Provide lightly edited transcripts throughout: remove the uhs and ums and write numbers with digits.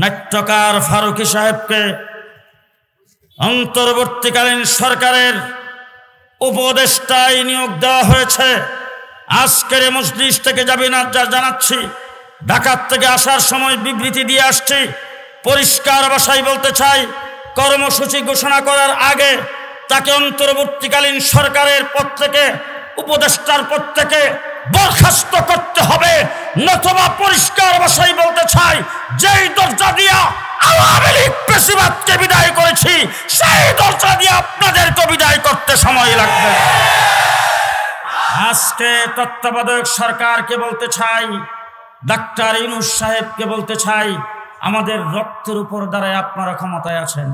নাট্যকার ফারুকী সাহেবকে অন্তর্বর্তীকালীন সরকারের উপদেষ্টায় নিয়োগ দেওয়া হয়েছে। আজকের মজলিস থেকে জানাচ্ছি, ঢাকা থেকে আসার সময় বিবৃতি দিয়ে আসছি, পরিষ্কার ভাষায় বলতে চাই, কর্মসূচি ঘোষণা করার আগে তাকে অন্তর্বর্তীকালীন সরকারের পদ থেকে, উপদেষ্টার পদ থেকে বরখাস্ত করতে হবে, নতুবা পরিষ্কার ভাষায় বলতে চাই, যেই দরজা দিয়া আওয়ামী লীগ পেশিবাদকে বিদায় করেছি, সেই দরজা দিয়ে আপনাদেরকে বিদায় করতে সময় লাগবে। আজকে তত্ত্বাবধায়ক সরকারকে বলতে চাই, ডাক্তার ইউনূস সাহেবকে বলতে চাই, আমাদের রক্তের উপর দাঁড়ায় আপনারা ক্ষমতায় আছেন।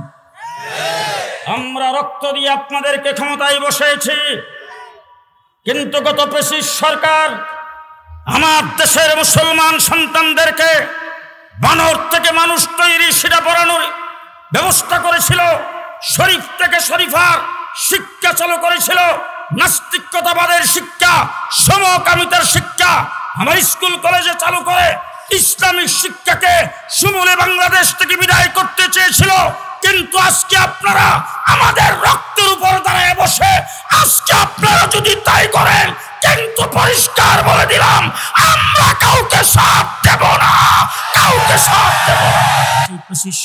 আমরা রক্ত দিয়ে আপনাদেরকে ক্ষমতায় বসেছি, কিন্তু গত পেশির সরকার আমার দেশের মুসলমান সন্তানদেরকে বানর থেকে মানুষ তৈরি শিরা পড়ানোর ব্যবস্থা করেছিল, শরীফ থেকে শরীফার শিক্ষা চালু করেছিল, নাস্তিকতাবাদের শিক্ষা, সমকামিতার শিক্ষা আমার স্কুল কলেজে চালু করে ইসলামিক শিক্ষাকে সমূলে বাংলাদেশ থেকে বিদায় করতে চেয়েছিল। কিন্তু আজকে আপনারা আমাদের রক্তের উপর দাঁড়ায় বসে আজকে আপনারা যদি তাই করেন, কিন্তু পরিষ্কার বলে দিলাম, আমরা কাউকে সাথ দেব না, কাউকে সাথ দেব না।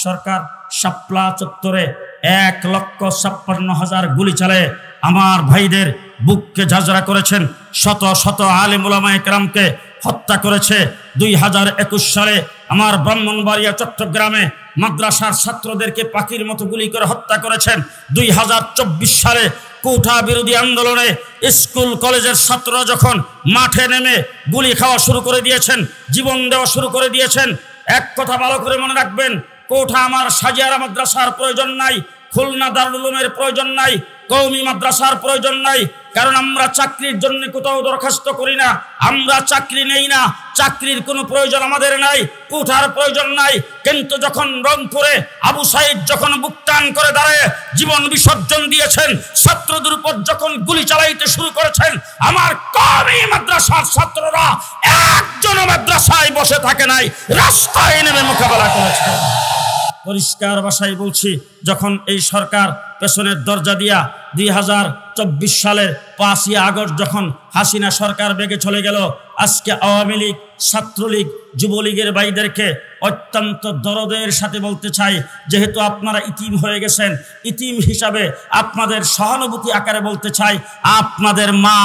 সরকার শাপলা চত্বরে 1,56,000 গুলি চালে আমার ভাইদের বুককে ঝাঁঝরা করেছেন, শত শত আলেম উলামায়ে কেরামকে হত্যা করেছে। 2021 সালে আমার ব্রাহ্মণবাড়িয়া চট্টগ্রামে মাদ্রাসার ছাত্রদেরকে পাখির মতো গুলি করে হত্যা করেছেন। 2024 সালে কোঠা বিরোধী আন্দোলনে স্কুল কলেজের ছাত্ররা যখন মাঠে নেমে গুলি খাওয়া শুরু করে দিয়েছেন, জীবন দেওয়া শুরু করে দিয়েছেন, এক কথা ভালো করে মনে রাখবেন, কোঠা আমার সাজিয়ারা মাদ্রাসার প্রয়োজন নাই, খুলনা দারুল উলুমের প্রয়োজন নাই, কওমি মাদ্রাসার প্রয়োজন নাই, কারণ আমরা চাকরির জন্য কোথাও দরখাস্ত করি না, আমরা চাকরি নেই না, চাকরির কোনো প্রয়োজন আমাদের নাই, কোঠার প্রয়োজন নাই। কিন্তু যখন রংপুরে আবু সাইদ যখন বুক টান করে দাঁড়ায় জীবন বিসর্জন দিয়েছেন, ছাত্রদের উপর যখন গুলি চালাইতে শুরু করেছেন, আমার কওমি মাদ্রাসার ছাত্ররা একজনও মাদ্রাসায় বসে থাকে নাই, রাস্তায় নেমে মোকাবেলা করেছে। পরিষ্কার ভাষায় বলছি, যখন এই সরকার পেছনের দরজা দিয়া 2024 সালের 5ই আগস্ট যখন হাসিনা সরকার বেগে চলে গেল, আজকে আওয়ামী লীগ, ছাত্রলীগ, যুবলীগের ভাইদেরকে অত্যন্ত দরদের সাথে বলতে চাই, যেহেতু আপনারা ইতিম হয়ে গেছেন, ইতিম হিসাবে আপনাদের সহানুভূতি আকারে বলতে চাই, আপনাদের মা,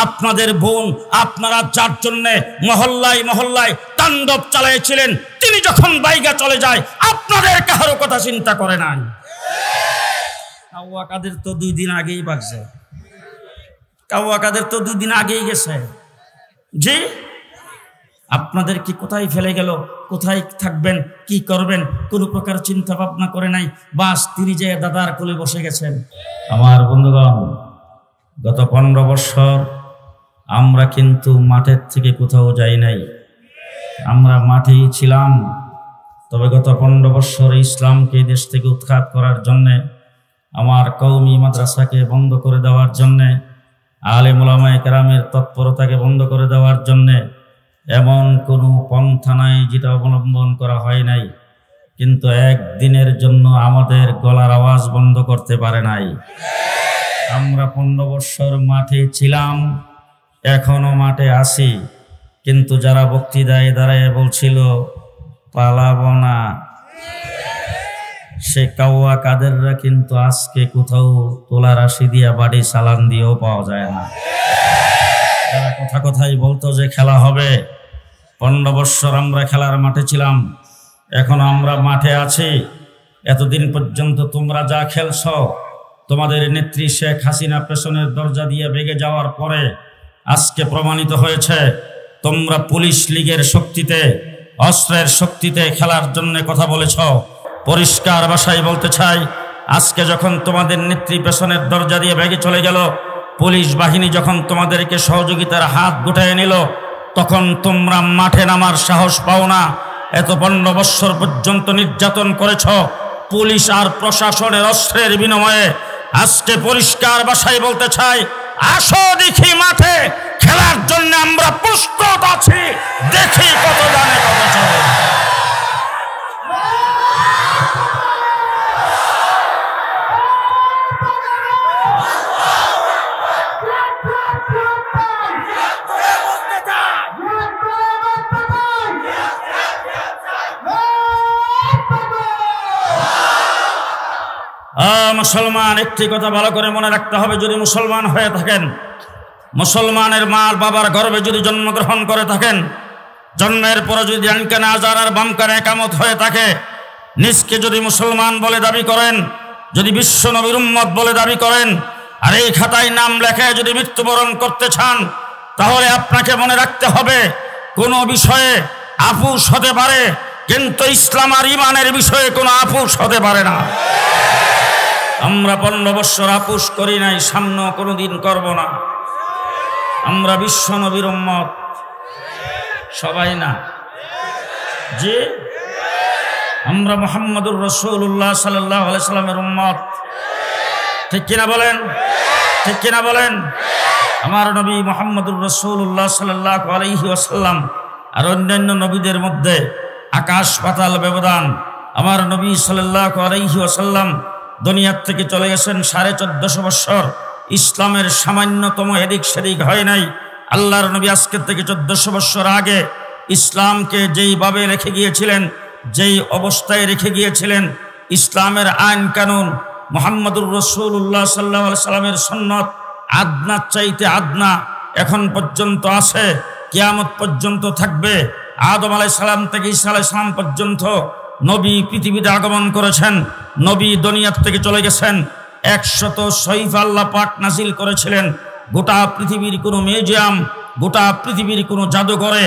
আপনাদের বোন, আপনারা যার জন্যে মহল্লায় মহল্লায় তাণ্ডব চালিয়েছিলেন, তিনি যখন বাইগা চলে যায় আপনাদের কারো কথা চিন্তা করে নাই। কাউয়া কাদের তো 2 দিন আগেই বাগছে, কাউয়া কাদের তো 2 দিন আগেই গেছে। জি, আপনাদের কি কোথায় ফেলে গেল, কোথায় থাকবেন, কি করবেন, কোনো প্রকার চিন্তা ভাবনা করে নাই, বাস তিনি যে দাদার কোলে বসে গেছেন। আমার বন্ধুগণ, গত 15 বছর আমরা কিন্তু মাঠের থেকে কোথাও যাই নাই, আমরা মাঠেই ছিলাম। তবে গত 15 বছর ইসলামকে দেশ থেকে উৎখাত করার জন্যে, আমার কওমি মাদ্রাসাকে বন্ধ করে দেওয়ার জন্যে, আলেম উলামায়ে কেরামের তৎপরতাকে বন্ধ করে দেওয়ার জন্যে এমন কোনো পন্থা নাই যেটা অবলম্বন করা হয় নাই, কিন্তু একদিনের জন্য আমাদের গলার আওয়াজ বন্ধ করতে পারে নাই। আমরা 15 বছর মাঠে ছিলাম, এখনো মাঠে আছি, কিন্তু যারা বক্তৃতায় দাঁড়ায় বলছিল পালাবো না, সে কাউয়া কাদেররা কিন্তু আজকে কোথাও তোলা রাশি দিয়া বাড়ি চালান দিয়েও পাওয়া যায় না। যারা কথাই বলতো যে খেলা হবে, 15 বছর আমরা খেলার মাঠে ছিলাম, এখন আমরা মাঠে আছি। এতদিন পর্যন্ত তোমরা যা খেলছ, তোমাদের নেত্রী শেখ হাসিনা পেছনের দরজা দিয়ে বেগে যাওয়ার পরে আজকে প্রমাণিত হয়েছে তোমরা পুলিশ লীগের শক্তিতে, অস্ত্রের শক্তিতে খেলার জন্য কথা বলেছ। পরিষ্কার ভাষায় বলতে চাই, আজকে যখন তোমাদের নেত্রী পেছনের দরজা দিয়ে বেগে চলে গেল, পুলিশ বাহিনী যখন তোমাদেরকে সহযোগিতার হাত গুটায় নিল, তখন তোমরা মাঠে নামার সাহস পাও না। এত 15 বছর পর্যন্ত নির্যাতন করেছ পুলিশ আর প্রশাসনের অস্ত্রের বিনিময়ে। আজকে পরিষ্কার ভাষায় বলতে চাই, আসো দেখি মাঠে খেলার জন্য আমরা প্রস্তুত আছি, দেখি কত জানে কত চলে। মুসলমান, একটি কথা ভালো করে মনে রাখতে হবে, যদি মুসলমান হয়ে থাকেন, মুসলমানের মা বাবার গর্ভে যদি জন্মগ্রহণ করে থাকেন, জন্মের পরে যদি ডান কানে আযান আর বাম কানে ইকামত হয়ে থাকে, নিজকে যদি মুসলমান বলে দাবি করেন, যদি বিশ্ব নবীর উম্মত বলে দাবি করেন, আর এই খাতায় নাম লেখে যদি মৃত্যুবরণ করতে চান, তাহলে আপনাকে মনে রাখতে হবে কোনো বিষয়ে আপোষ হতে পারে, কিন্তু ইসলাম আর ইমানের বিষয়ে কোনো আপোষ হতে পারে না। আমরা 15 বছর আপোষ করি নাই, সামনেও কোনোদিন করব না। আমরা বিশ্ব নবীর উম্মত, সবাই না জি, আমরা মুহাম্মদুর রাসূলুল্লাহ সাল্লাল্লাহু আলাইহি সাল্লামের উম্মত, ঠিক কিনা বলেন? ঠিক কিনা বলেন? আমার নবী মুহাম্মদুর রাসূলুল্লাহ সাল্লাল্লাহু আলাইহি ওয়াসাল্লাম আর অন্যান্য নবীদের মধ্যে আকাশ পাতাল ব্যবধান। আমার নবী সাল্লাল্লাহু আলাইহি ওয়াসাল্লাম দুনিয়ার থেকে চলে গেছেন 1450 বছর, ইসলামের সামান্যতম এদিক সেদিক হয় নাই। আল্লাহর নবী আজকের থেকে 1400 বছর আগে ইসলামকে যেইভাবে রেখে গিয়েছিলেন, যেই অবস্থায় রেখে গিয়েছিলেন, ইসলামের আইন কানুন, মুহাম্মদুর রাসূলুল্লাহ সাল্লাল্লাহু আলাইহি সাল্লামের সুন্নাত আদনার চাইতে আদনা এখন পর্যন্ত আছে, কিয়ামত পর্যন্ত থাকবে। আদম আলাইহিস সালাম থেকে ঈসা আলাইহিস সালাম পর্যন্ত নবী পৃথিবীতে আগমন করেছেন, নবী দুনিয়ার থেকে চলে গেছেন। 100 সহিফা আল্লাহ পাক নাজিল করেছিলেন। গোটা পৃথিবীর কোনো মিউজিয়াম, গোটা পৃথিবীর কোনো জাদুঘরে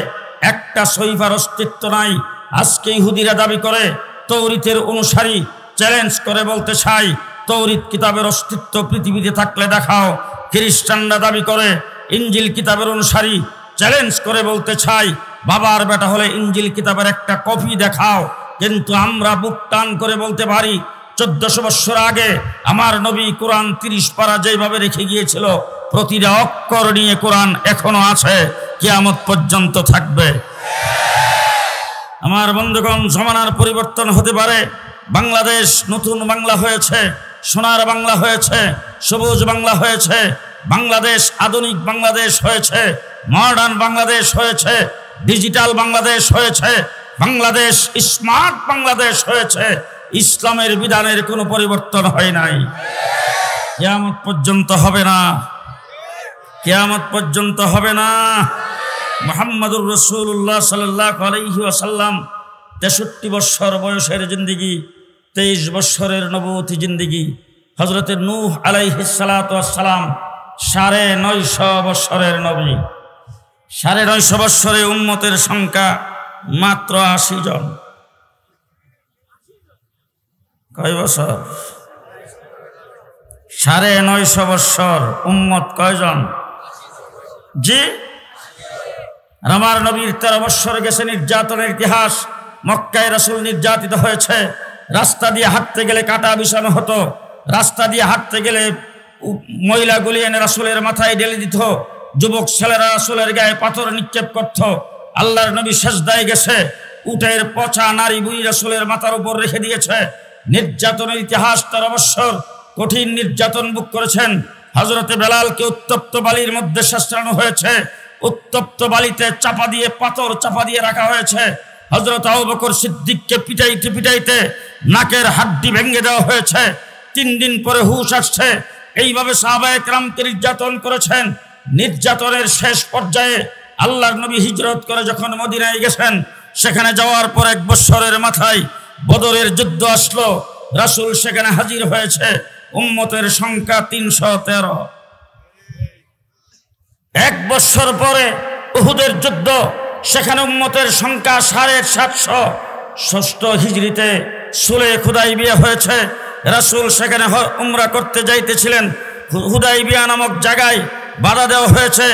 একটা সহিফার অস্তিত্ব নাই। আজকে ইহুদিরা দাবি করে তৌরিতের অনুসারী, চ্যালেঞ্জ করে বলতে চাই তৌরিত কিতাবের অস্তিত্ব পৃথিবীতে থাকলে দেখাও। খ্রিস্টানরা দাবি করে ইনজিল কিতাবের অনুসারী, চ্যালেঞ্জ করে বলতে চাই বাবার বেটা হলে ইনজিল কিতাবের একটা কপি দেখাও। কিন্তু আমরা বুক টান করে বলতে পারি 1400 বছর আগে আমার নবী কোরআন 30 পারা যেভাবে রেখে গিয়েছিল, প্রতিটা অক্ষর নিয়ে কোরআন এখনো আছে, কিয়ামত পর্যন্ত থাকবে। আমার বন্ধুগণ, জমানার পরিবর্তন হতে পারে। বাংলাদেশ নতুন বাংলা হয়েছে, সোনার বাংলা হয়েছে, সবুজ বাংলা হয়েছে, বাংলাদেশ আধুনিক বাংলাদেশ হয়েছে, মডার্ন বাংলাদেশ হয়েছে, ডিজিটাল বাংলাদেশ হয়েছে, বাংলাদেশ স্মার্ট বাংলাদেশ হয়েছে। ইসলামের বিধানের কোনো পরিবর্তন হয় নাই, কিয়ামত পর্যন্ত হবে না, কিয়ামত পর্যন্ত হবে না। মুহাম্মদুর রাসূলুল্লাহ সাল্লাল্লাহু আলাইহি ওয়াসাল্লাম 63 বছর বয়সের জিন্দেগি, 23 বছরের নবুয়তি জিন্দেগি। হযরতে নূহ আলাইহিস সালাতু ওয়াস সালাম 950 বছরের নবী, 950 বছরে উম্মতের সংখ্যা মাত্র 80 জন। কয় বছর? 950 বছর, উম্মত কয়জন? জি, আমার নবীর 13 বছর গেছে নির্যাতনের ইতিহাস। মক্কায় রাসূল নির্যাতিত হয়েছে। রাস্তা দিয়ে হাঁটতে গেলে কাটা বিছানো হতো, রাস্তা দিয়ে হাঁটতে গেলে ময়লাগুলি এনে রাসূলের মাথায় ঢেলে দিত, যুবক ছেলেরা রাসূলের গায়ে পাথর নিক্ষেপ করত। আল্লাহর নবী সেজদায় গেছে, উটের পচা নারী বুড়ি রাসূলের মাথার উপর রেখে দিয়েছে। নির্যাতনের ইতিহাস 13 বছর কঠিন নির্যাতন ভোগ করেছেন। হযরতে বেলালকে উত্তপ্ত বালির মধ্যে শাস্ত্রানো হয়েছে, উত্তপ্ত বালিতে চাপা দিয়ে, পাথর চাপা দিয়ে রাখা হয়েছে। হযরত আবু বকর সিদ্দিককে পিটাইতে পিটাইতে নাকের হাড্ডি ভেঙে দেওয়া হয়েছে। 3 দিন পরে হুঁশ আসছে। এইভাবে সাহাবায়ে কেরামকে নির্যাতন করেছেন। নির্যাতনের শেষ পর্যায়ে আল্লাহর নবী হিজরত করে যখন মদিনায় গেছেন, সেখানে যাওয়ার পর 1 বছরের মাথায় বদরের যুদ্ধ আসলো। রাসূল সেখানে হাজির হয়েছে, উম্মতের সংখ্যা 313। 1 বছর পরে উহুদের যুদ্ধ, সেখানে উম্মতের সংখ্যা 750। 6ষ্ঠ হিজরিতে সুলে হুদাইবিয়া হয়েছে। রাসূল সেখানে উমরা করতে যাইতেছিলেন, হুদাইবিয়া নামক জায়গায় বাধা দেওয়া হয়েছে।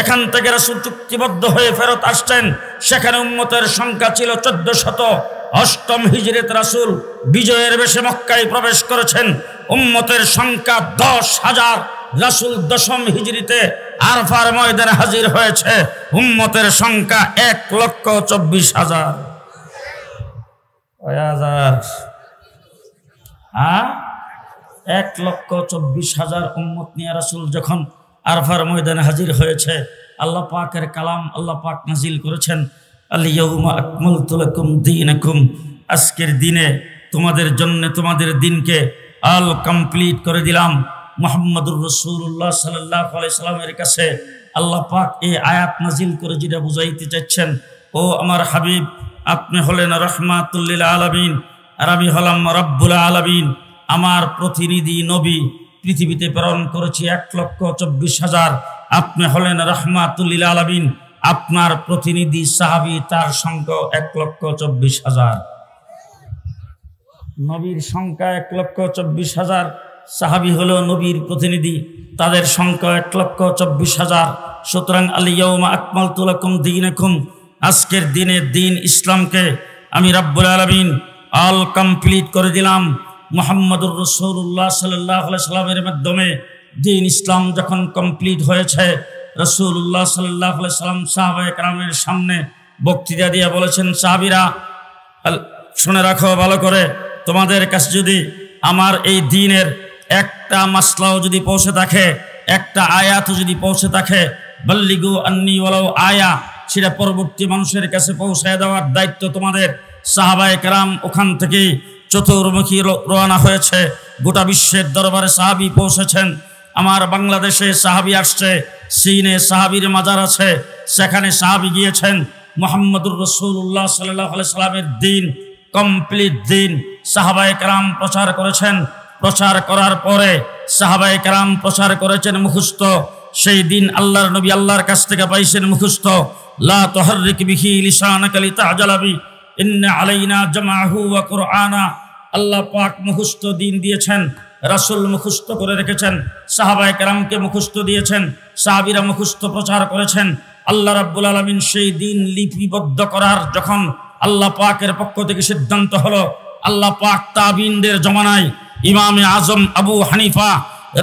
এখান থেকে রাসূল চুক্তিবদ্ধ হয়ে ফেরত আসছেন, সেখানে উম্মতের সংখ্যা ছিল 1400। 8ম হিজরিতে রাসূল বিজয়ের বেশে মক্কায় প্রবেশ করেছেন, উম্মতের সংখ্যা 10,000। রাসূল 10ম হিজরিতে আরফার ময়দানে হাজির হয়েছে, উম্মতের সংখ্যা 1,24,000। 1,24,000 উম্মত নিয়ে রাসূল যখন আরফার ময়দানে হাজির হয়েছে, আল্লাহ পাকের কালাম আল্লাহ পাক নাজিল করেছেন, আল-ইয়াউমা আকমালতু লাকুম দীনাকুম, আজকের দিনে তোমাদের জন্য তোমাদের দিনকে আল কমপ্লিট করে দিলাম। মুহাম্মদুর রাসূলুল্লাহ সাল্লাল্লাহু আলাইহি সাল্লামের কাছে আল্লাহ পাক এই আয়াত নাজিল করে যেটা বুঝাইতে চাচ্ছেন, ও আমার হাবিব, আপনি হলেন রাহমাতুল লিল আলামিন আর আমি হলাম রব্বুল আলামিন। আমার প্রতিনিধি নবী পৃথিবীতে প্রেরণ করেছি 1,24,000। আপনি হলেন রাহমাতুল লিল আলামিন, আপনার প্রতিনিধি সাহাবী তার সংখ্যা 1,24,000। নবীর সংখ্যা 1,24,000, সাহাবী হলো নবীর প্রতিনিধি, তাদের সংখ্যা 1,24,000। সুতরাং আল ইয়াউমা আকমালতু লাকুম দীনাকুম, আজকের দিনে দিন ইসলামকে আমি রব্বুল আলামিন অল কমপ্লিট করে দিলাম। মুহাম্মদুর রাসূলুল্লাহ সাল্লাল্লাহু আলাইহি সাল্লামের মাধ্যমে দিন ইসলাম যখন কমপ্লিট হয়েছে, রাসূলুল্লাহ সাল্লাল্লাহু আলাইহি সাল্লাম সাহাবায়ে কেরামের সামনে বক্তৃতা দিয়ে বলেছেন, সাহাবীরা শুনে রাখো ভালো করে, তোমাদের কাছে যদি আমার এই দিনের একটা মাসলাও যদি পৌঁছে থাকে, একটা আয়াতও যদি পৌঁছে থাকে, বাল্লিগু আন্নি ওয়ালাউ আয়া, সেটা পরবর্তী মানুষের কাছে পৌঁছায় দেওয়ার দায়িত্ব তোমাদের। সাহাবায়ে কেরাম ওখান থেকে চতুর্মুখী রওনা হয়েছে, গোটা বিশ্বের দরবারে সাহাবী পৌঁছেছেন। আমার বাংলাদেশে সাহাবী আসছে, চীনে সাহাবীর মাজার আছে, সেখানে সাহাবী গিয়েছেন। মুহাম্মদুর রাসূলুল্লাহ সাল্লাল্লাহু আলাইহি সাল্লামের দিন কমপ্লিট দিন সাহাবায়ে কেরাম প্রচার করেছেন। প্রচার করার পরে সাহাবায়ে কেরাম প্রচার করেছেন মুখস্থ। সেই দিন আল্লাহর নবী আল্লাহর কাছ থেকে পাইছেন মুখস্থ, লা তুহাররিক বিহি লিসানাকা লিতা'জালা বি ইন্না আলাইনা জামাহু ওয়া কুরআনা। আল্লাহ পাক মুখস্থ দিন দিয়েছেন, রাসূল মুখস্থ করে রেখেছেন, সাহাবায়ে কেরামকে মুখস্থ দিয়েছেন, সাহাবীরা মুখস্থ প্রচার করেছেন। আল্লাহ রাব্বুল আলামিন সেই দিন লিপিবদ্ধ করার যখন আল্লাহ পাকের পক্ষ থেকে সিদ্ধান্ত হলো, আল্লাহ পাক তাবিনদের জমানায় ইমামে আজম আবু হানিফা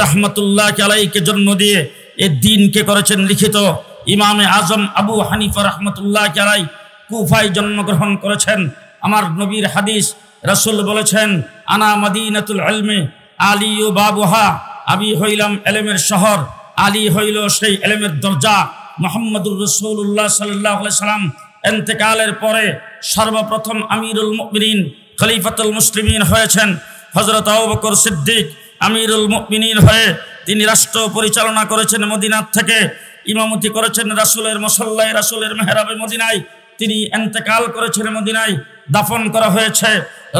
রাহমাতুল্লাহি আলাইহিকে জন্ম দিয়ে এই দিনকে করেছেন লিখিত। ইমামে আজম আবু হানিফা রাহমাতুল্লাহি আলাইহি কুফায় জন্মগ্রহণ করেছেন। আমার নবীর হাদিস, রাসূল বলেছেন, আনা মাদিনাতুল ইলমি আলী বাবুহা, আমি হইলাম এলেমের শহর, আলী হইল সেই এলেমের দরজা। মুহাম্মদুর রাসূলুল্লাহ সাল্লাল্লাহু আলাইহি সাল্লাম ইন্তেকালের পরে সর্বপ্রথম আমিরুল মুমিনিন খলিফাতুল মুসলিমিন হয়েছেন হযরত আবু বকর সিদ্দিক। আমিরুল মুমিনিন হয়ে তিনি রাষ্ট্র পরিচালনা করেছেন মদিনা থেকে, ইমামতি করেছেন রাসূলের মুসল্লায়, রাসূলের মেহরাবে মদিনায়। তিনি ইন্তেকাল করেছেন মদিনায়, দাফন করা হয়েছে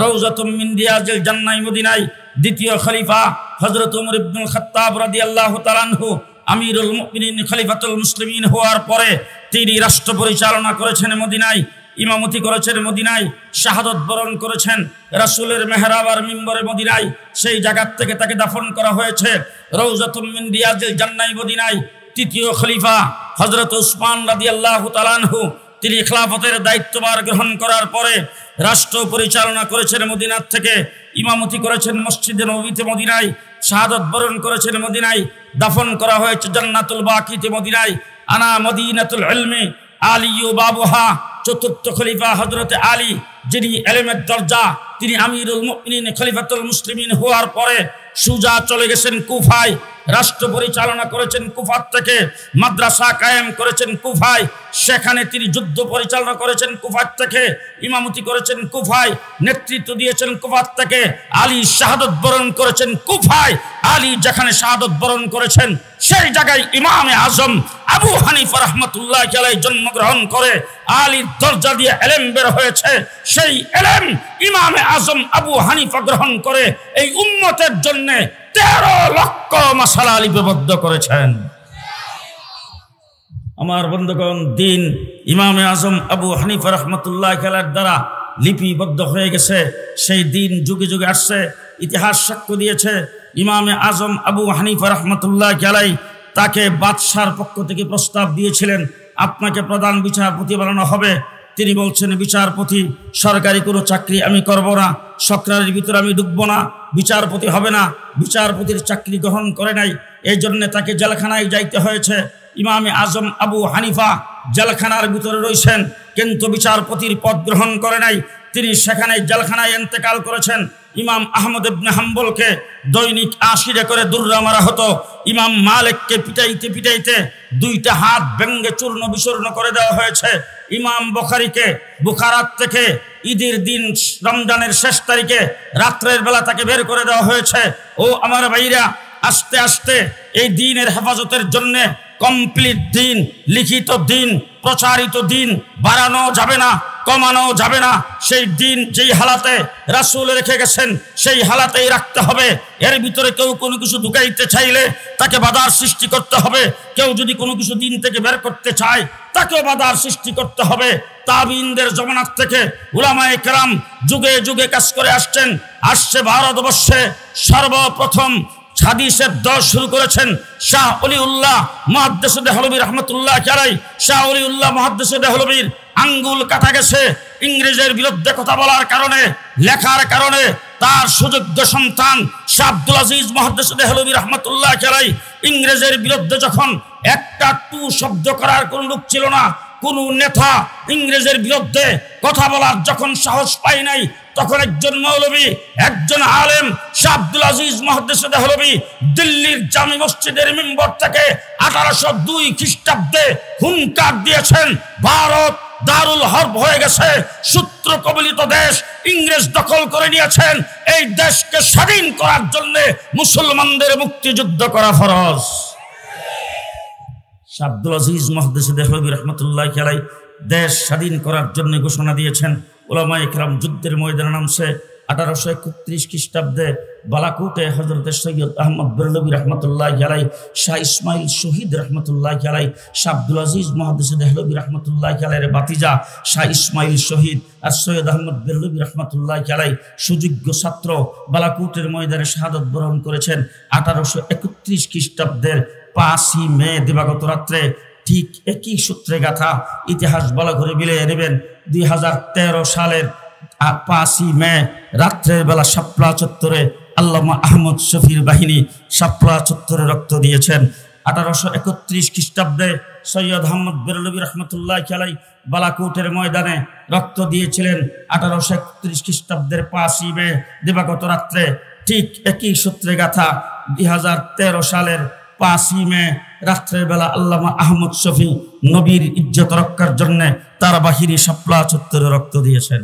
রওজাতুম মিন রিয়াজিল জান্নাহ মদিনায়। দ্বিতীয় খলিফা হযরত ওমর ইবনুল খাত্তাব রাদিয়াল্লাহু তাআলা আনহু আমিরুল মুমিনিন খলিফাতুল মুসলিমিন হওয়ার পরে তিনি রাষ্ট্র পরিচালনা করেছেন মদিনায়, ইমামতি করেছেন মদিনায়, শাহাদত বরণ করেছেন রাসূলের মেহরাব আর মিম্বরে মদিনায়। সেই জায়গা থেকে তাকে দাফন করা হয়েছে রওজাতুম মিন রিয়াজিল জান্নাহ মদিনায়। তৃতীয় খলিফা হযরত উসমান রাদিয়াল্লাহু তাআলা আনহু, তিনি খেলাফতের দায়িত্বভার গ্রহণ করার পরে রাষ্ট্র পরিচালনা করেছেন মদিনা থেকে, ইমামতি করেছেন মসজিদে নববীতে মদিনায়, শাহাদত বরণ করেছেন মদিনায়, দাফন করা হয়েছে জান্নাতুল বাকিতে মদিনায়। আনা মদিনাতুল ইলমি আলী বাবুহা। চতুর্থ খলিফা হযরত আলী, যিনি এলেমের দরজা, তিনি আমিরুল মুমিনিন খলিফাতুল মুসলিমিন হওয়ার পরে সুজা চলে গেছেন কুফায়, রাষ্ট্র পরিচালনা করেছেন কুফার থেকে, মাদ্রাসা কায়েম করেছেন কুফায়, সেখানে তিনি যুদ্ধ পরিচালনা করেছেন কুফার থেকে, ইমামতি করেছেন কুফায়, নেতৃত্ব দিয়েছেন কুফার থেকে। আলী শাহাদত বরণ করেছেন কুফায়। আলী যেখানে শাহাদত বরণ করেছেন সেই জায়গায় ইমামে আজম আবু হানিফা রাহমাতুল্লাহি আলাইহি জন্মগ্রহণ করে আলীর দরজা দিয়ে এলেম বের হয়েছে। সেই এলেম ইমামে আজম আবু হানিফা গ্রহণ করে এই উম্মতের জন্য 13 লক্ষ মাসালা লিপিবদ্ধ করেছেন। আমার বন্ধুগণ, দিন ইমামে আজম আবু হানিফা রাহমাতুল্লাহি আলাইহির দ্বারা লিপিবদ্ধ হয়ে গেছে। সেই দিন যুগে যুগে আসছে, ইতিহাস সাক্ষ্য দিয়েছে। ইমামে আজম আবু হানিফা রাহমাতুল্লাহি আলাইহি তাকে বাদশার পক্ষ থেকে প্রস্তাব দিয়েছিলেন, আপনাকে প্রধান বিচারপতি বানানো হবে। তিনি বলছেন, বিচারপতি সরকারি কোনো চাকরি আমি করব না, সরকারের ভিতরে আমি ঢুকবো না, বিচারপতি হবে না। বিচারপতির চাকরি গ্রহণ করে নাই, এই জন্যে তাকে জেলখানায় যাইতে হয়েছে। ইমামে আজম আবু হানিফা জেলখানার ভিতরে রয়েছেন, কিন্তু বিচারপতির পদ গ্রহণ করে নাই। তিনি সেখানে জেলখানায় ইন্তেকাল করেছেন। ইমাম আহমদ ইবনে হাম্বলকে দৈনিক 80 করে দুর্রা মারা হতো। ইমাম মালিককে পিটাইতে পিটাইতে 2টা হাত ভেঙ্গে চূর্ণ বিচূর্ণ করে দেওয়া হয়েছে। ইমাম বুখারীকে বুখারাত থেকে ঈদের দিন রমজানের শেষ তারিখে রাত্রের বেলা তাকে বের করে দেওয়া হয়েছে। ও আমার ভাইরা, আস্তে আস্তে এই দিনের হেফাজতের জন্য কমপ্লিট দিন, লিখিত দিন, প্রচারিত দিন বাড়ানো যাবে না, কমানো যাবে না। সেই দিন যেই হালাতে রাসূল রেখে গেছেন সেই হালাতেই রাখতে হবে। এর ভিতরে কেউ কোনো কিছু ঢুকাইতে চাইলে তাকে বাধার সৃষ্টি করতে হবে। কেউ যদি কোনো কিছু দিন থেকে বের করতে চায় তাকেও বাধার সৃষ্টি করতে হবে। তাবিনদের জমানাত থেকে উলামায়ে কেরাম যুগে যুগে কাজ করে আসছে ভারতবর্ষে সর্বপ্রথম হাদিসের দল শুরু করেছেন শাহ ওলিউল্লাহ মুহাদ্দিস দেহলভী রাহমাতুল্লাহ আলাইহি। শাহ ওলিউল্লাহ মুহাদ্দিস দেহলভীর আঙ্গুল কাটা গেছে ইংরেজের বিরুদ্ধে কথা বলার কারণে, লেখার কারণে। তার সুযোগ্য সন্তান শাহ আব্দুল আজিজ মুহাদ্দিস দেহলভী রাহমাতুল্লাহ আলাইহি ইংরেজের বিরুদ্ধে যখন একটা টু শব্দ করার কোনো লোক ছিল না, কোন নেতা ইংরেজের বিরুদ্ধে কথা বলার যখন সাহস পায় নাই, তখন একজন মৌলবী, একজন আলেম শাহ আব্দুল আজিজ মুহাদ্দিস দেহলভী দিল্লির জামি মসজিদের মিম্বর থেকে 1802 খ্রিস্টাব্দে হুঙ্কার দিয়েছেন, ভারত দারুল হরব হয়ে গেছে, শত্রু কবলিত দেশ, ইংরেজ দখল করে নিয়েছেন। এই দেশকে স্বাধীন করার জন্য মুসলমানদের মুক্তিযুদ্ধ করা ফরজ। শাহ আব্দুল আজিজ মুহাদ্দিস দেহলভী রাহমাতুল্লাহি আলাইহি দেশ স্বাধীন করার জন্য ঘোষণা দিয়েছেন। উলামায়ে কেরাম যুদ্ধের ময়দানে নামছে। 1831 খ্রিস্টাব্দে বালাকোটে হযরত সৈয়দ আহমদ বেরলভী রাহমাতুল্লাহি আলাইহি, শাহ ইসমাইল শহীদ রাহমাতুল্লাহি আলাইহি, শাহ আব্দুল আজিজ মুহাদ্দিস দেহলভী রাহমাতুল্লাহি আলাইহির ভাতিজা শাহ ইসমাইল শহীদ আর সৈয়দ আহমদ বেরলভী রাহমাতুল্লাহি আলাইহি সুযোগ্য ছাত্র বালাকোটের ময়দানে শাহাদাত বরণ করেছেন 1831 খ্রিস্টাব্দের 5ই মে দিবাগত রাত্রে। ঠিক একই সূত্রে গাথা ইতিহাস বলা করে বিলিয়ে নেবেন। 2013 সালের 5ই মে রাত্রের বেলা শাপলা চত্বরে আল্লামা আহমদ শফির বাহিনী শাপলা চত্বরে রক্ত দিয়েছেন। 1831 খ্রিস্টাব্দে সৈয়দ আহমদ বেরলভী রাহমাতুল্লাহি আলাইহি বালাকোটের ময়দানে রক্ত দিয়েছিলেন 1831 খ্রিস্টাব্দের 5ই মে দিবাগত রাত্রে। ঠিক একই সূত্রে গাথা 2013 সালের 5ই মে রাত্রের বেলা আল্লামা আহমদ শফি নবীর ইজ্জত রক্ষার জন্য তার বাহিনী শাপলা চত্বরে রক্ত দিয়েছেন।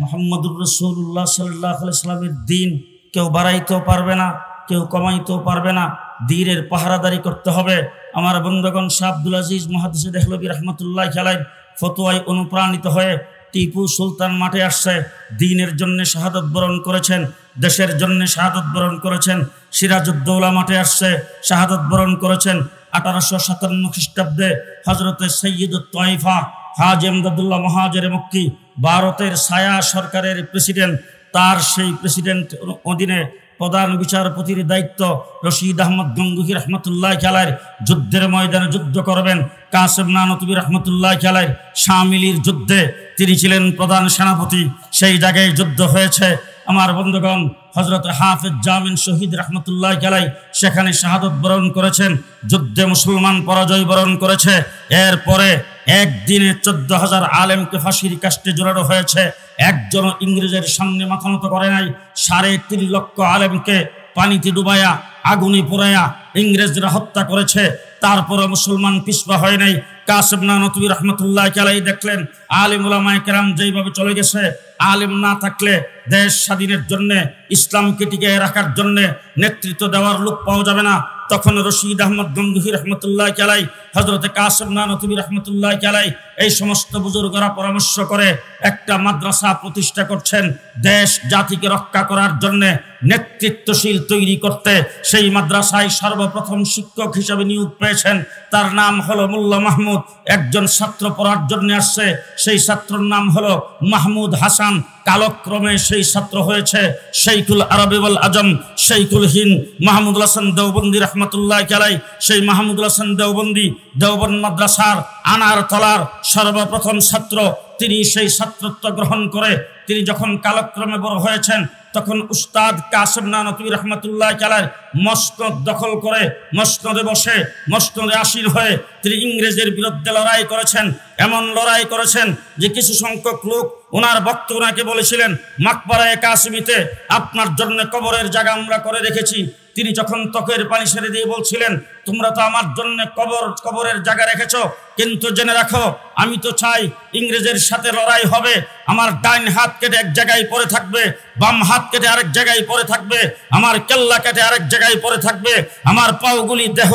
মুহাম্মদুর রাসূলুল্লাহ সাল্লাল্লাহু আলাইহি ওয়াসাল্লামের দিন কেউ বাড়াইতেও পারবে না, কেউ কমাইতেও পারবে না। দ্বীনের পাহারাদারি করতে হবে। আমার বন্ধুগণ, শাহ আব্দুল আজিজ মুহাদ্দিস দেহলভী রাহমাতুল্লাহি আলাইহি ফতোয়ায় অনুপ্রাণিত হয়ে টিপু সুলতান মাঠে আসছে, দ্বীনের জন্য শাহাদাত বরণ করেছেন, দেশের জন্য শাহাদাত বরণ করেছেন। সিরাজউদ্দৌলা মাঠে আসছে, শাহাদাত বরণ করেছেন 1857 খ্রিস্টাব্দে হযরত সৈয়দুত তায়েফা হাজী আমদাদুল্লাহ মুহাজির মক্কি, ভারতের ছায়া সরকারের প্রেসিডেন্ট। তার সেই প্রেসিডেন্ট অধীনে প্রধান বিচারপতির দায়িত্ব রশিদ আহমদ গঙ্গুহি রাহমাতুল্লাহি আলাইহি যুদ্ধের ময়দানে যুদ্ধ করবেন। কাসেম নানতুবি রাহমাতুল্লাহি আলাইহি শামিলির যুদ্ধে তিনি ছিলেন প্রধান সেনাপতি। সেই জায়গায় যুদ্ধ হয়েছে। আমার বন্ধুগণ, হযরত হাফেজ জামিন শহীদ রাহমাতুল্লাহি আলাইহি সেখানে শাহাদাত বরণ করেছেন। যুদ্ধে মুসলমান পরাজয় বরণ করেছে। এরপরে একদিনে 14,000 আলেমকে ফাঁসির কাস্টে জোড়ানো হয়েছে। একজন ইংরেজের সামনে মাথা নত করে নাই। 3.5 লক্ষ আলেমকে পানিতে ডুবাইয়া আগুনে পোড়াইয়া ইংরেজরা হত্যা করেছে। তারপরে মুসলমান পিছপা হয় নাই। কাসেম নানতুবি রাহমাতুল্লাহি আলাইহি দেখলেন আলেম উলামায়ে কেরাম যেইভাবে চলে গেছে, আলেম না থাকলে দেশ স্বাধীনের জন্য, ইসলামকে টিকিয়ে রাখার জন্য নেতৃত্ব দেওয়ার লোক পাওয়া যাবে না। তখন রশিদ আহমদ গঙ্গুহি রাহমাতুল্লাহি আলাইহি, হযরত কাসেম নানতুবি রাহমাতুল্লাহি আলাইহি এই সমস্ত বুজুর্গরা পরামর্শ করে একটা মাদ্রাসা প্রতিষ্ঠা করছেন দেশ জাতিকে রক্ষা করার জন্য, নেতৃত্বশীল তৈরি করতে। সেই মাদ্রাসায় সর্বপ্রথম শিক্ষক হিসেবে নিয়োগ পেয়েছেন। তার নাম হলো মোল্লা মাহমুদ। একজন ছাত্র পড়ার জন্য আসছে, সেই ছাত্রর নাম হলো মাহমুদ হাসান। কালক্রমে সেই ছাত্র হয়েছে শাইখুল আরবি ওয়াল আজম, শাইখুল হিন্দ মাহমুদুল হাসান দেওবন্দি রাহমাতুল্লাহি আলাইহি। সেই মাহমুদুল হাসান দেওবন্দি দেওবন্দ মাদ্রাসার আনার তলার সর্বপ্রথম ছাত্র। তিনি সেই ছাত্রত্ব গ্রহণ করে তিনি যখন কালক্রমে বড় হয়েছেন, তখন উস্তাদ কাসেম নানতুবি রাহমাতুল্লাহি আলাইহি মসনদ দখল করে মসনদে বসে মসনদে আসীন হয়ে তিনি ইংরেজের বিরুদ্ধে লড়াই করেছেন। এমন লড়াই করেছেন যে কিছু সংখ্যক লোক ওনার ভক্ত ওনাকে বলেছিলেন, মাকবারায়ে কাসিমিতে আপনার জন্য কবরের জায়গা আমরা করে রেখেছি। তিনি যখন ত্বকের পানি ছেড়ে দিয়ে বলছিলেন, তোমরা তো আমার জন্য কবরের জায়গা রেখেছো, কিন্তু জেনে রাখো আমি তো চাই ইংরেজের সাথে লড়াই হবে, আমার ডাইন হাত কেটে এক জায়গায় পড়ে থাকবে, বাম হাত কেটে আরেক জায়গায় পড়ে থাকবে, আমার কেল্লা কেটে আরেক জায়গায় পড়ে থাকবে, আমার পাওগুলি দেহ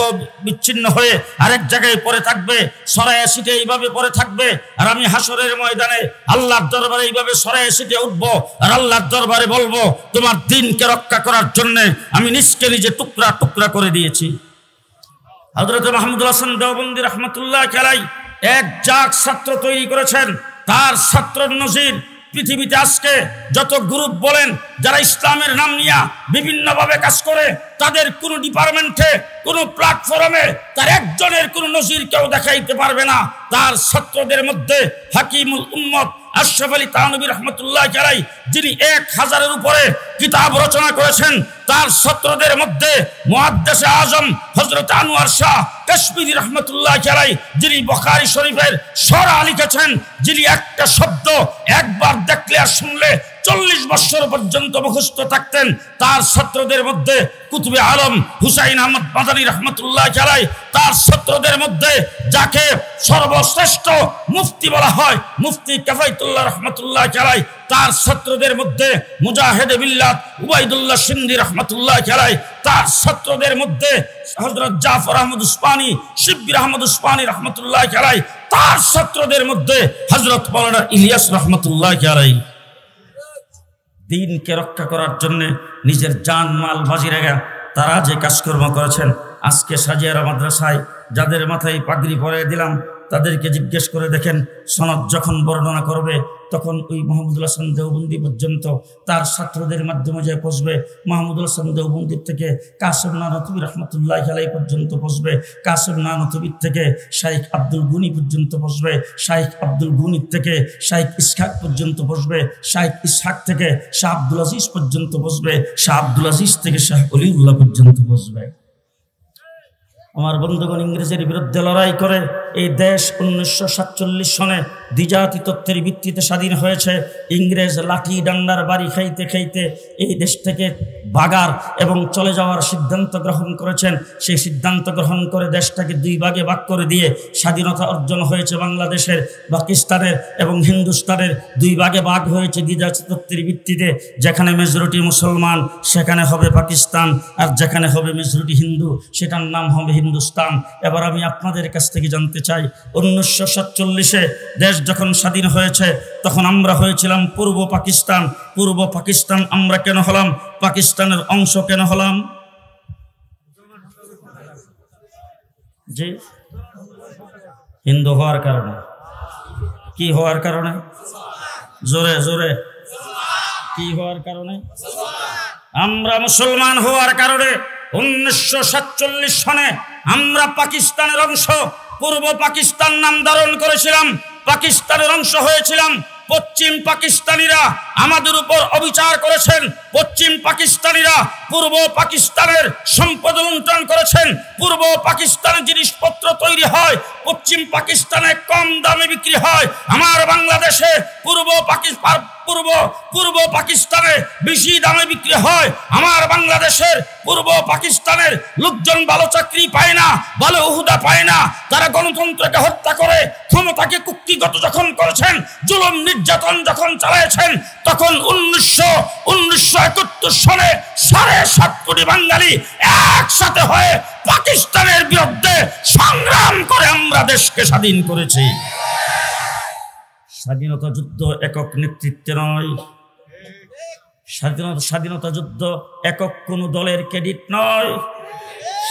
বিচ্ছিন্ন হয়ে আরেক জায়গায় পড়ে থাকবে, সরায়া সিটে এইভাবে পড়ে থাকবে, আর আমি হাসরের ময়দানে আল্লাহর দরবারে এইভাবে সরায়া সিটে উঠবো, আর আল্লাহর দরবারে বলবো তোমার দ্বীনকে রক্ষা করার জন্য আমি নিজকে নিজে টুকরা টুকরা করে দিয়েছি। হযরত মাহমুদুল হাসান দেওবন্দি রহমতুল্লাহ আলাইহি এক জাগ ছাত্র তৈরি করেছেন, তার ছাত্রের নজির পৃথিবীতে আজকে যত গ্রুপ বলেন যারা ইসলামের নাম নিয়ে বিভিন্নভাবে কাজ করে, তাদের কোনো ডিপার্টমেন্টে কোনো প্ল্যাটফর্মে তার একজনের কোনো নজির কেউ দেখাইতে পারবে না। তার ছাত্রদের মধ্যে হাকিমুল উম্মত আশরাফ আলী থানভী রহমতুল্লাহ আলাইহি যিনি 1000-এর উপরে কিতাব রচনা করেছেন, তার ছাত্রদের মধ্যে মুহাদ্দিস আজম হযরত আনোয়ার শাহ কাশ্মীরি রহমতুল্লাহ আলাইহি যিনি বুখারী শরীফের সরা লিখেছেন, যিনি একটা শব্দ একবার দেখলে আর শুনলে 40 বছর পর্যন্ত মুখস্থ থাকতেন, তার ছাত্রদের মধ্যে কুতুবে আলম হুসাইন আহমদ মাদানী রহমতুল্লাহ আলাইহি, তার ছাত্রদের মধ্যে যাকে সর্বশ্রেষ্ঠ মুফতি বলা হয় মুফতি কাফায়তুল্লাহ রহমতুল্লাহ আলাইহি, তার ছাত্রদের মধ্যে মুজাহিদে বিল্লাহ উবাইদুল্লাহ সিন্ধি রহমতুল্লাহ আলাইহি, তার ছাত্রদের মধ্যে হযরত জাফর আহমদ উসমানী শিব্বির আহমদ উসমানী রহমতুল্লাহ আলাইহি, তার ছাত্রদের মধ্যে হযরত মাওলানা ইলিয়াস রহমতুল্লাহ আলাইহি। দ্বীনকে রক্ষা করার জন্য নিজের জান মাল বাজি রেখে তারা যে কাজকর্ম করেছেন, আজকে সাজিয়ারা মাদ্রাসায় যাদের মাথায় পাগড়ি পরিয়ে দিলাম তাদেরকে জিজ্ঞেস করে দেখেন, সনদ যখন বর্ণনা করবে তখন ওই মাহমুদুল হাসান দেওবন্দি পর্যন্ত তার ছাত্রদের মাধ্যমে যে পৌঁছবে, মাহমুদুল হাসান দেওবন্দির থেকে কাসেম নানতুবি রহমতুল্লাহ আলাইহি পর্যন্ত পৌঁছবে, কাসেম নানতুবির থেকে শাইখ আব্দুল গুনি পর্যন্ত পৌঁছবে, শাইখ আব্দুল গুনির থেকে শাইখ ইসহাক পর্যন্ত পৌঁছবে, শাইখ ইসহাক থেকে শাহ আব্দুল আজিজ পর্যন্ত পৌঁছবে, শাহ আব্দুল আজিজ থেকে শাহ অলিউল্লাহ পর্যন্ত পৌঁছবে। আমার বন্ধুগণ, ইংরেজের বিরুদ্ধে লড়াই করে এই দেশ 1947 সনে দ্বিজাতি তত্ত্বের ভিত্তিতে স্বাধীন হয়েছে। ইংরেজ লাঠি ডান্ডার বাড়ি খাইতে খাইতে এই দেশ থেকে ভাগার এবং চলে যাওয়ার সিদ্ধান্ত গ্রহণ করেছেন। সেই সিদ্ধান্ত গ্রহণ করে দেশটাকে 2 ভাগে ভাগ করে দিয়ে স্বাধীনতা অর্জন হয়েছে বাংলাদেশের, পাকিস্তানের এবং হিন্দুস্তানের 2 ভাগে ভাগ হয়েছে দ্বিজাতি তত্ত্বের ভিত্তিতে। যেখানে মেজরিটি মুসলমান সেখানে হবে পাকিস্তান, আর যেখানে হবে মেজরিটি হিন্দু সেটার নাম হবে হিন্দুস্তান। এবার আমি আপনাদের কাছ থেকে জানতে চাই, 1947-এ দেশ যখন স্বাধীন হয়েছে তখন আমরা হয়েছিলাম পূর্ব পাকিস্তান। পূর্ব পাকিস্তান আমরা কেন হলাম? পাকিস্তানের অংশ কেন হলাম? জি, হিন্দু হওয়ার কারণে। কি হওয়ার কারণে? জোরে জোরে কি হওয়ার কারণে? আমরা মুসলমান হওয়ার কারণে 1947 সনে আমরা পাকিস্তানের অংশ, পূর্ব পাকিস্তান নাম ধারণ করেছিলাম, পাকিস্তানের অংশ হয়েছিলাম। পশ্চিম পাকিস্তানিরা আমাদের উপর অবিচার করেছেন, পশ্চিম পাকিস্তানিরা পূর্ব পাকিস্তানের সম্পদ লুণ্ঠন করেছেন। পূর্ব পাকিস্তানে জিনিসপত্র তৈরি হয়, পশ্চিম পাকিস্তানে কম দামে বিক্রি হয়। আমার বাংলাদেশে পূর্ব পাকিস্তানে বেশি দামে বিক্রি হয়। আমার বাংলাদেশের পূর্ব পাকিস্তানের লোকজন ভালো চাকরি পায় না, ভালো ওহদা পায় না। তারা গণতন্ত্রকে হত্যা করে ক্ষমতাকে কুক্ষিগত যখন করেছেন, জুলুম নির্যাতন যখন চালাইছেন, তখন 1971 সনে 7.5 কোটি বাঙালি একসাথে হয়ে পাকিস্তানের বিরুদ্ধে সংগ্রাম করে আমরা দেশকে স্বাধীন করেছি। স্বাধীনতা যুদ্ধ একক নেতৃত্বে নয়, স্বাধীনতা যুদ্ধ একক কোনো দলের ক্রেডিট নয়।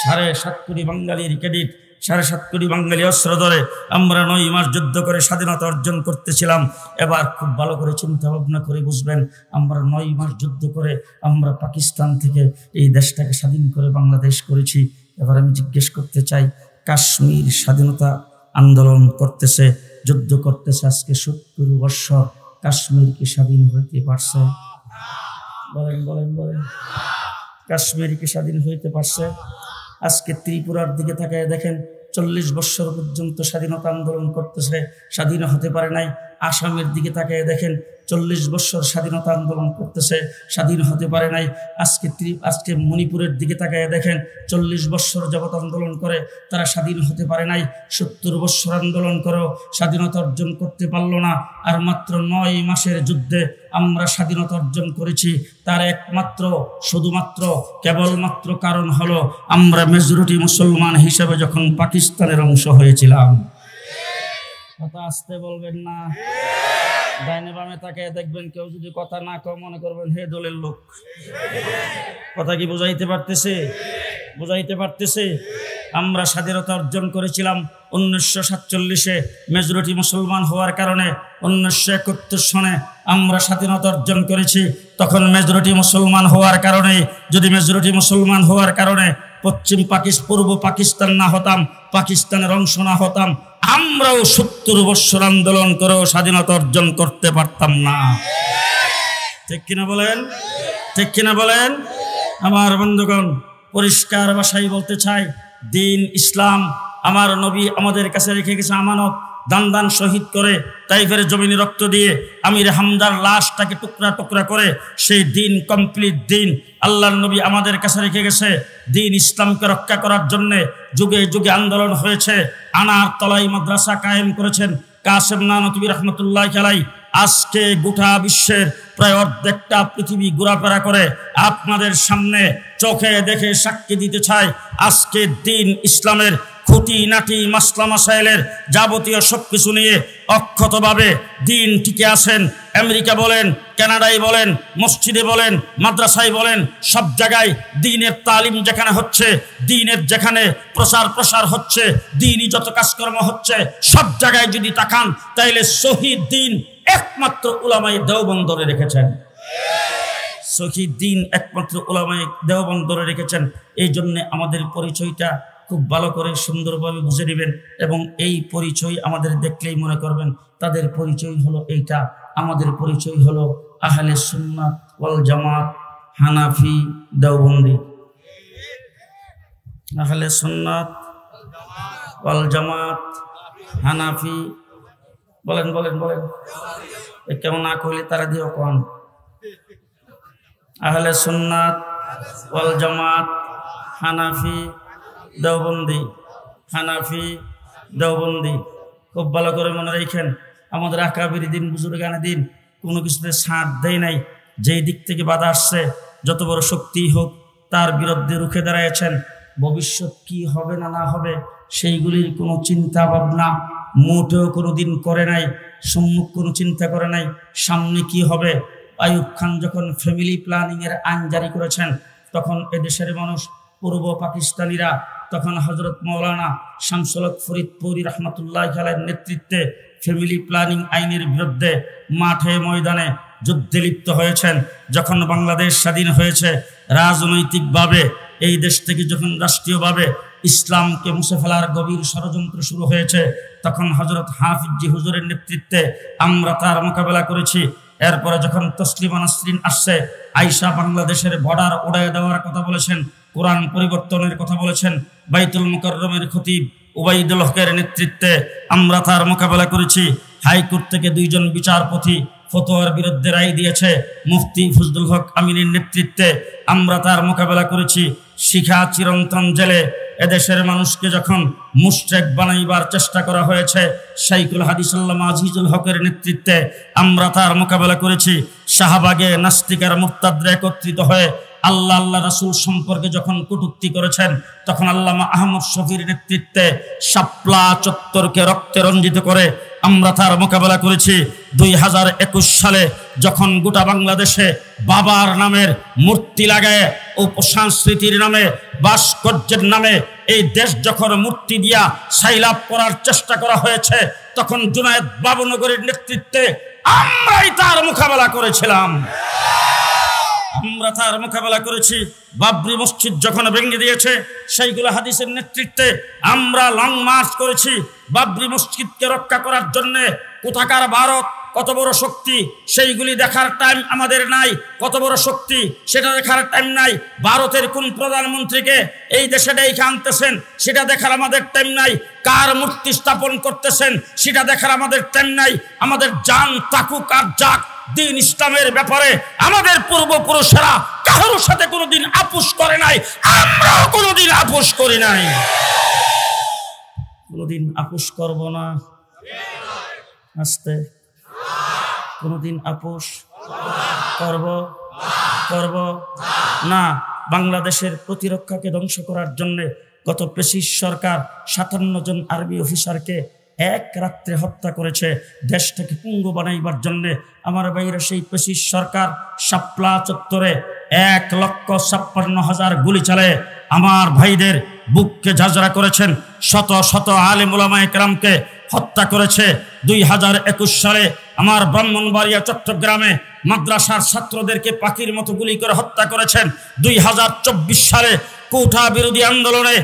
7.5 কোটি বাঙালির ক্রেডিট। 7.5 কোটি বাঙালি অস্ত্র ধরে আমরা 9 মাস যুদ্ধ করে স্বাধীনতা অর্জন করতেছিলাম। এবার খুব ভালো করে চিন্তা ভাবনা করে বুঝবেন, আমরা 9 মাস যুদ্ধ করে আমরা পাকিস্তান থেকে এই দেশটাকে স্বাধীন করে বাংলাদেশ করেছি। এবার আমি জিজ্ঞেস করতে চাই, কাশ্মীর স্বাধীনতা আন্দোলন করতেছে, যুদ্ধ করতেছে আজকে 70 বছর, কাশ্মীর কি স্বাধীন হইতে পারছে? বলেন বলেন বলেন, কাশ্মীর কি স্বাধীন হইতে পারছে? আজকে ত্রিপুরার দিকে তাকায় দেখেন, 40 বছর পর্যন্ত স্বাধীনতা আন্দোলন করতেছে, স্বাধীন হতে পারে নাই। আসামের দিকে তাকায় দেখেন, 40 বছর স্বাধীনতা আন্দোলন করতেছে, স্বাধীন হতে পারে নাই। আজকে মণিপুরের দিকে তাকায় দেখেন, 40 বছর যাবত আন্দোলন করে তারা স্বাধীন হতে পারে নাই। 70 বছর আন্দোলন করেও স্বাধীনতা অর্জন করতে পারল না। আর মাত্র 9 মাসের যুদ্ধে আমরা স্বাধীনতা অর্জন করেছি। তার একমাত্র শুধুমাত্র কেবলমাত্র কারণ হলো আমরা মেজরিটি মুসলমান হিসেবে যখন পাকিস্তানের অংশ হয়েছিলাম। কথা আসতে বলবেন না, ডাইনে বামে তাকে দেখবেন, কেউ যদি কথা না কয় মনে করবেন হে দলের লোক। কথা কি বুঝাইতে পারতেছে? বুঝাইতে পারতেছে? আমরা স্বাধীনতা অর্জন করেছিলাম 1947-এ মেজরিটি মুসলমান হওয়ার কারণে। 1971 সনে আমরা স্বাধীনতা অর্জন করেছি, তখন মেজরিটি মুসলমান হওয়ার কারণে। যদি মেজরিটি মুসলমান হওয়ার কারণে পূর্ব পাকিস্তান না হতাম, পাকিস্তানের অংশ না হতাম, আমরাও 70 বছর আন্দোলন করেও স্বাধীনতা অর্জন করতে পারতাম না। ঠিক কিনা বলেন? ঠিক কিনা বলেন? আমার বন্ধুগণ, পরিষ্কার ভাষায় বলতে চাই, দিন ইসলাম আমার নবী আমাদের কাছে রেখে গেছে আমানত। দান শহীদ করে তাইফের জমিনে রক্ত দিয়ে আমির হামদার লাশটাকে টুকরা টুকরা করে সেই দিন, কমপ্লিট দিন আল্লাহর নবী আমাদের কাছে রেখে গেছে। দিন ইসলামকে রক্ষা করার জন্য যুগে যুগে আন্দোলন হয়েছে। আনার তলাই মাদ্রাসা কায়েম করেছেন কাসেম নানতুবি রহমতুল্লাহি আলাইহি। আজকে গোটা বিশ্বের প্রায় অর্ধেকটা পৃথিবী ঘোরাফেরা করে আপনাদের সামনে চোখে দেখে সাক্ষী দিতে চাই, আজকে দিন ইসলামের খুঁটি নাটি মাসলা মাসাইলের যাবতীয় সবকিছু নিয়ে অক্ষতভাবে দিন টিকে আছেন। আমেরিকা বলেন, কানাডায় বলেন, মসজিদে বলেন, মাদ্রাসায় বলেন, সব জায়গায় দিনের তালিম যেখানে হচ্ছে, দিনের যেখানে প্রসার হচ্ছে, দিনই যত কাজকর্ম হচ্ছে, সব জায়গায় যদি তাকান তাইলে শহীদ দিন একমাত্র উলামায়ে দেওবন্দ ধরে রেখেছেন। শহীদ দিন একমাত্র উলামায়ে দেওবন্দ ধরে রেখেছেন। এই জন্য আমাদের পরিচয়টা খুব ভালো করে সুন্দরভাবে বুঝে নেবেন, এবং এই পরিচয় আমাদের দেখলেই মনে করবেন তাদের পরিচয় হলো এইটা। আমাদের পরিচয় হলো আহলে সুন্নাত ওয়াল জামাত হানাফি দেওবন্দি। আহলে সুন্নাত ওয়াল জামাত হানাফি, বলেন বলেন বলেন, কেমন না কইলে তারা দিও কোন। আহলে সুন্নাত ওয়াল জামাত হানাফি দেওবন্দি, হানাফি দেওবন্দি। খুব ভালো করে মনে রাখেন, আমাদের আকাবির দিন বুজুর্গানে দিন কোনো কিছুতে ছাড় দেয় নাই। যেই দিক থেকে বাধা আসছে, যত বড় শক্তি হোক, তার বিরুদ্ধে রুখে দাঁড়িয়েছেন। ভবিষ্যৎ কি হবে না না হবে সেইগুলির কোনো চিন্তা ভাবনা মোটেও কোনো দিন করে নাই, সম্মুখ কোনো চিন্তা করে নাই সামনে কি হবে। আইয়ুব খান যখন ফ্যামিলি প্ল্যানিংয়ের আইন জারি করেছেন, তখন এদেশের মানুষ, পূর্ব পাকিস্তানিরা, তখন হজরত মৌলানা শামসুল হক ফরিদপুরি রহমতুল্লাহি আলাইহির নেতৃত্বে ফ্যামিলি প্ল্যানিং আইনের বিরুদ্ধে মাঠে ময়দানে যুদ্ধে লিপ্ত হয়েছেন। যখন বাংলাদেশ স্বাধীন হয়েছে, রাজনৈতিকভাবে এই দেশ থেকে যখন রাষ্ট্রীয়ভাবে ইসলামকে মুছে ফেলার গভীর ষড়যন্ত্র শুরু হয়েছে, তখন হজরত হাফিজি হুজুরের নেতৃত্বে আমরা তার মোকাবেলা করেছি। এরপরে যখন তসলিমা নাসরিন আসছে, আয়েশা বাংলাদেশের বর্ডার উড়াইয়ে দেওয়ার কথা বলেছেন, কোরআন পরিবর্তনের কথা বলেছেন, বাইতুল মুকাররমের খতিব উবাইদুল হকের নেতৃত্বে আমরা তার মোকাবেলা করেছি। হাইকোর্ট থেকে 2 জন বিচারপতি ফতোয়ার বিরুদ্ধে রায় দিয়েছে, মুফতি ফজলুল হক আমিনের নেতৃত্বে আমরা তার মোকাবেলা করেছি। শিখা চিরন্তন জেলে এদেশের মানুষকে যখন মুশরিক বানাইবার চেষ্টা করা হয়েছে, শাইখুল হাদিস আল্লামা আজিজুল হকের নেতৃত্বে আমরা তার মোকাবেলা করেছি। শাহবাগে নাস্তিকের মুরতাদরা একত্রিত হয়ে আল্লাহ আল্লাহ রাসূল সম্পর্কে যখন কটূক্তি করেছেন, তখন আল্লামা আহমদ শফির নেতৃত্বে শাপলা চত্বরকে রক্তে রঞ্জিত করে আমরা তার মোকাবেলা করেছি। 2021 সালে যখন গোটা বাংলাদেশে বাবার নামের মূর্তি লাগায় ও সংস্কৃতির নামে, ভাস্কর্যের নামে এই দেশ যখন মূর্তি দিয়া সাইলাপ করার চেষ্টা করা হয়েছে, তখন জুনায়েদ বাবুনগরের নেতৃত্বে আমরাই তার মোকাবেলা করেছিলাম। আমরা তার মোকাবেলা করেছি। বাবরি মসজিদ যখন ভেঙে দিয়েছে, সেইগুলো হাদিসের নেতৃত্বে আমরা লং মার্চ করেছি বাবরি মসজিদকে রক্ষা করার জন্য। কোথাকার ভারত, কত বড় শক্তি, সেইগুলি দেখার টাইম আমাদের নাই। কত বড় শক্তি সেটা দেখার টাইম নাই। ভারতের কোন প্রধানমন্ত্রীকে এই দেশে ডেকে আনতেছেন সেটা দেখার আমাদের টাইম নাই। কার মূর্তি স্থাপন করতেছেন সেটা দেখার আমাদের টাইম নাই। আমাদের জান থাকুক আর যাক, দ্বীন ইসলামের ব্যাপারে আমাদের পূর্বপুরুষেরা কারোর সাথে কোনোদিন আপোষ করে নাই, আমরাও কোনোদিন আপোষ করি নাই, কোনোদিন আপোষ করব না। আস্তে, কোনোদিন আপোষ করব না। বাংলাদেশের প্রতিরক্ষাকে ধ্বংস করার জন্য গত ফ্যাসিস্ট সরকার 57 জন আর্মি অফিসারকে এক রাত্রে হত্যা করেছে দেশটাকে পঙ্গু বানাইবার জন্য। আমার বাইরে সেই ফ্যাসিস্ট সরকার শাপলা চত্বরে 1,56,000 গুলি চালায় আমার ভাইদের বুককে ঝাঁঝরা করেছেন, শত শত আলেম উলামায়ে কেরামকে হত্যা করেছে। 2021 সালে আমার ব্রাহ্মণবাড়িয়া চট্টগ্রামে মাদ্রাসার ছাত্রদেরকে পাখির মতো গুলি করে হত্যা করেছেন। 2024 সালে কোঠা বিরোধী আন্দোলনে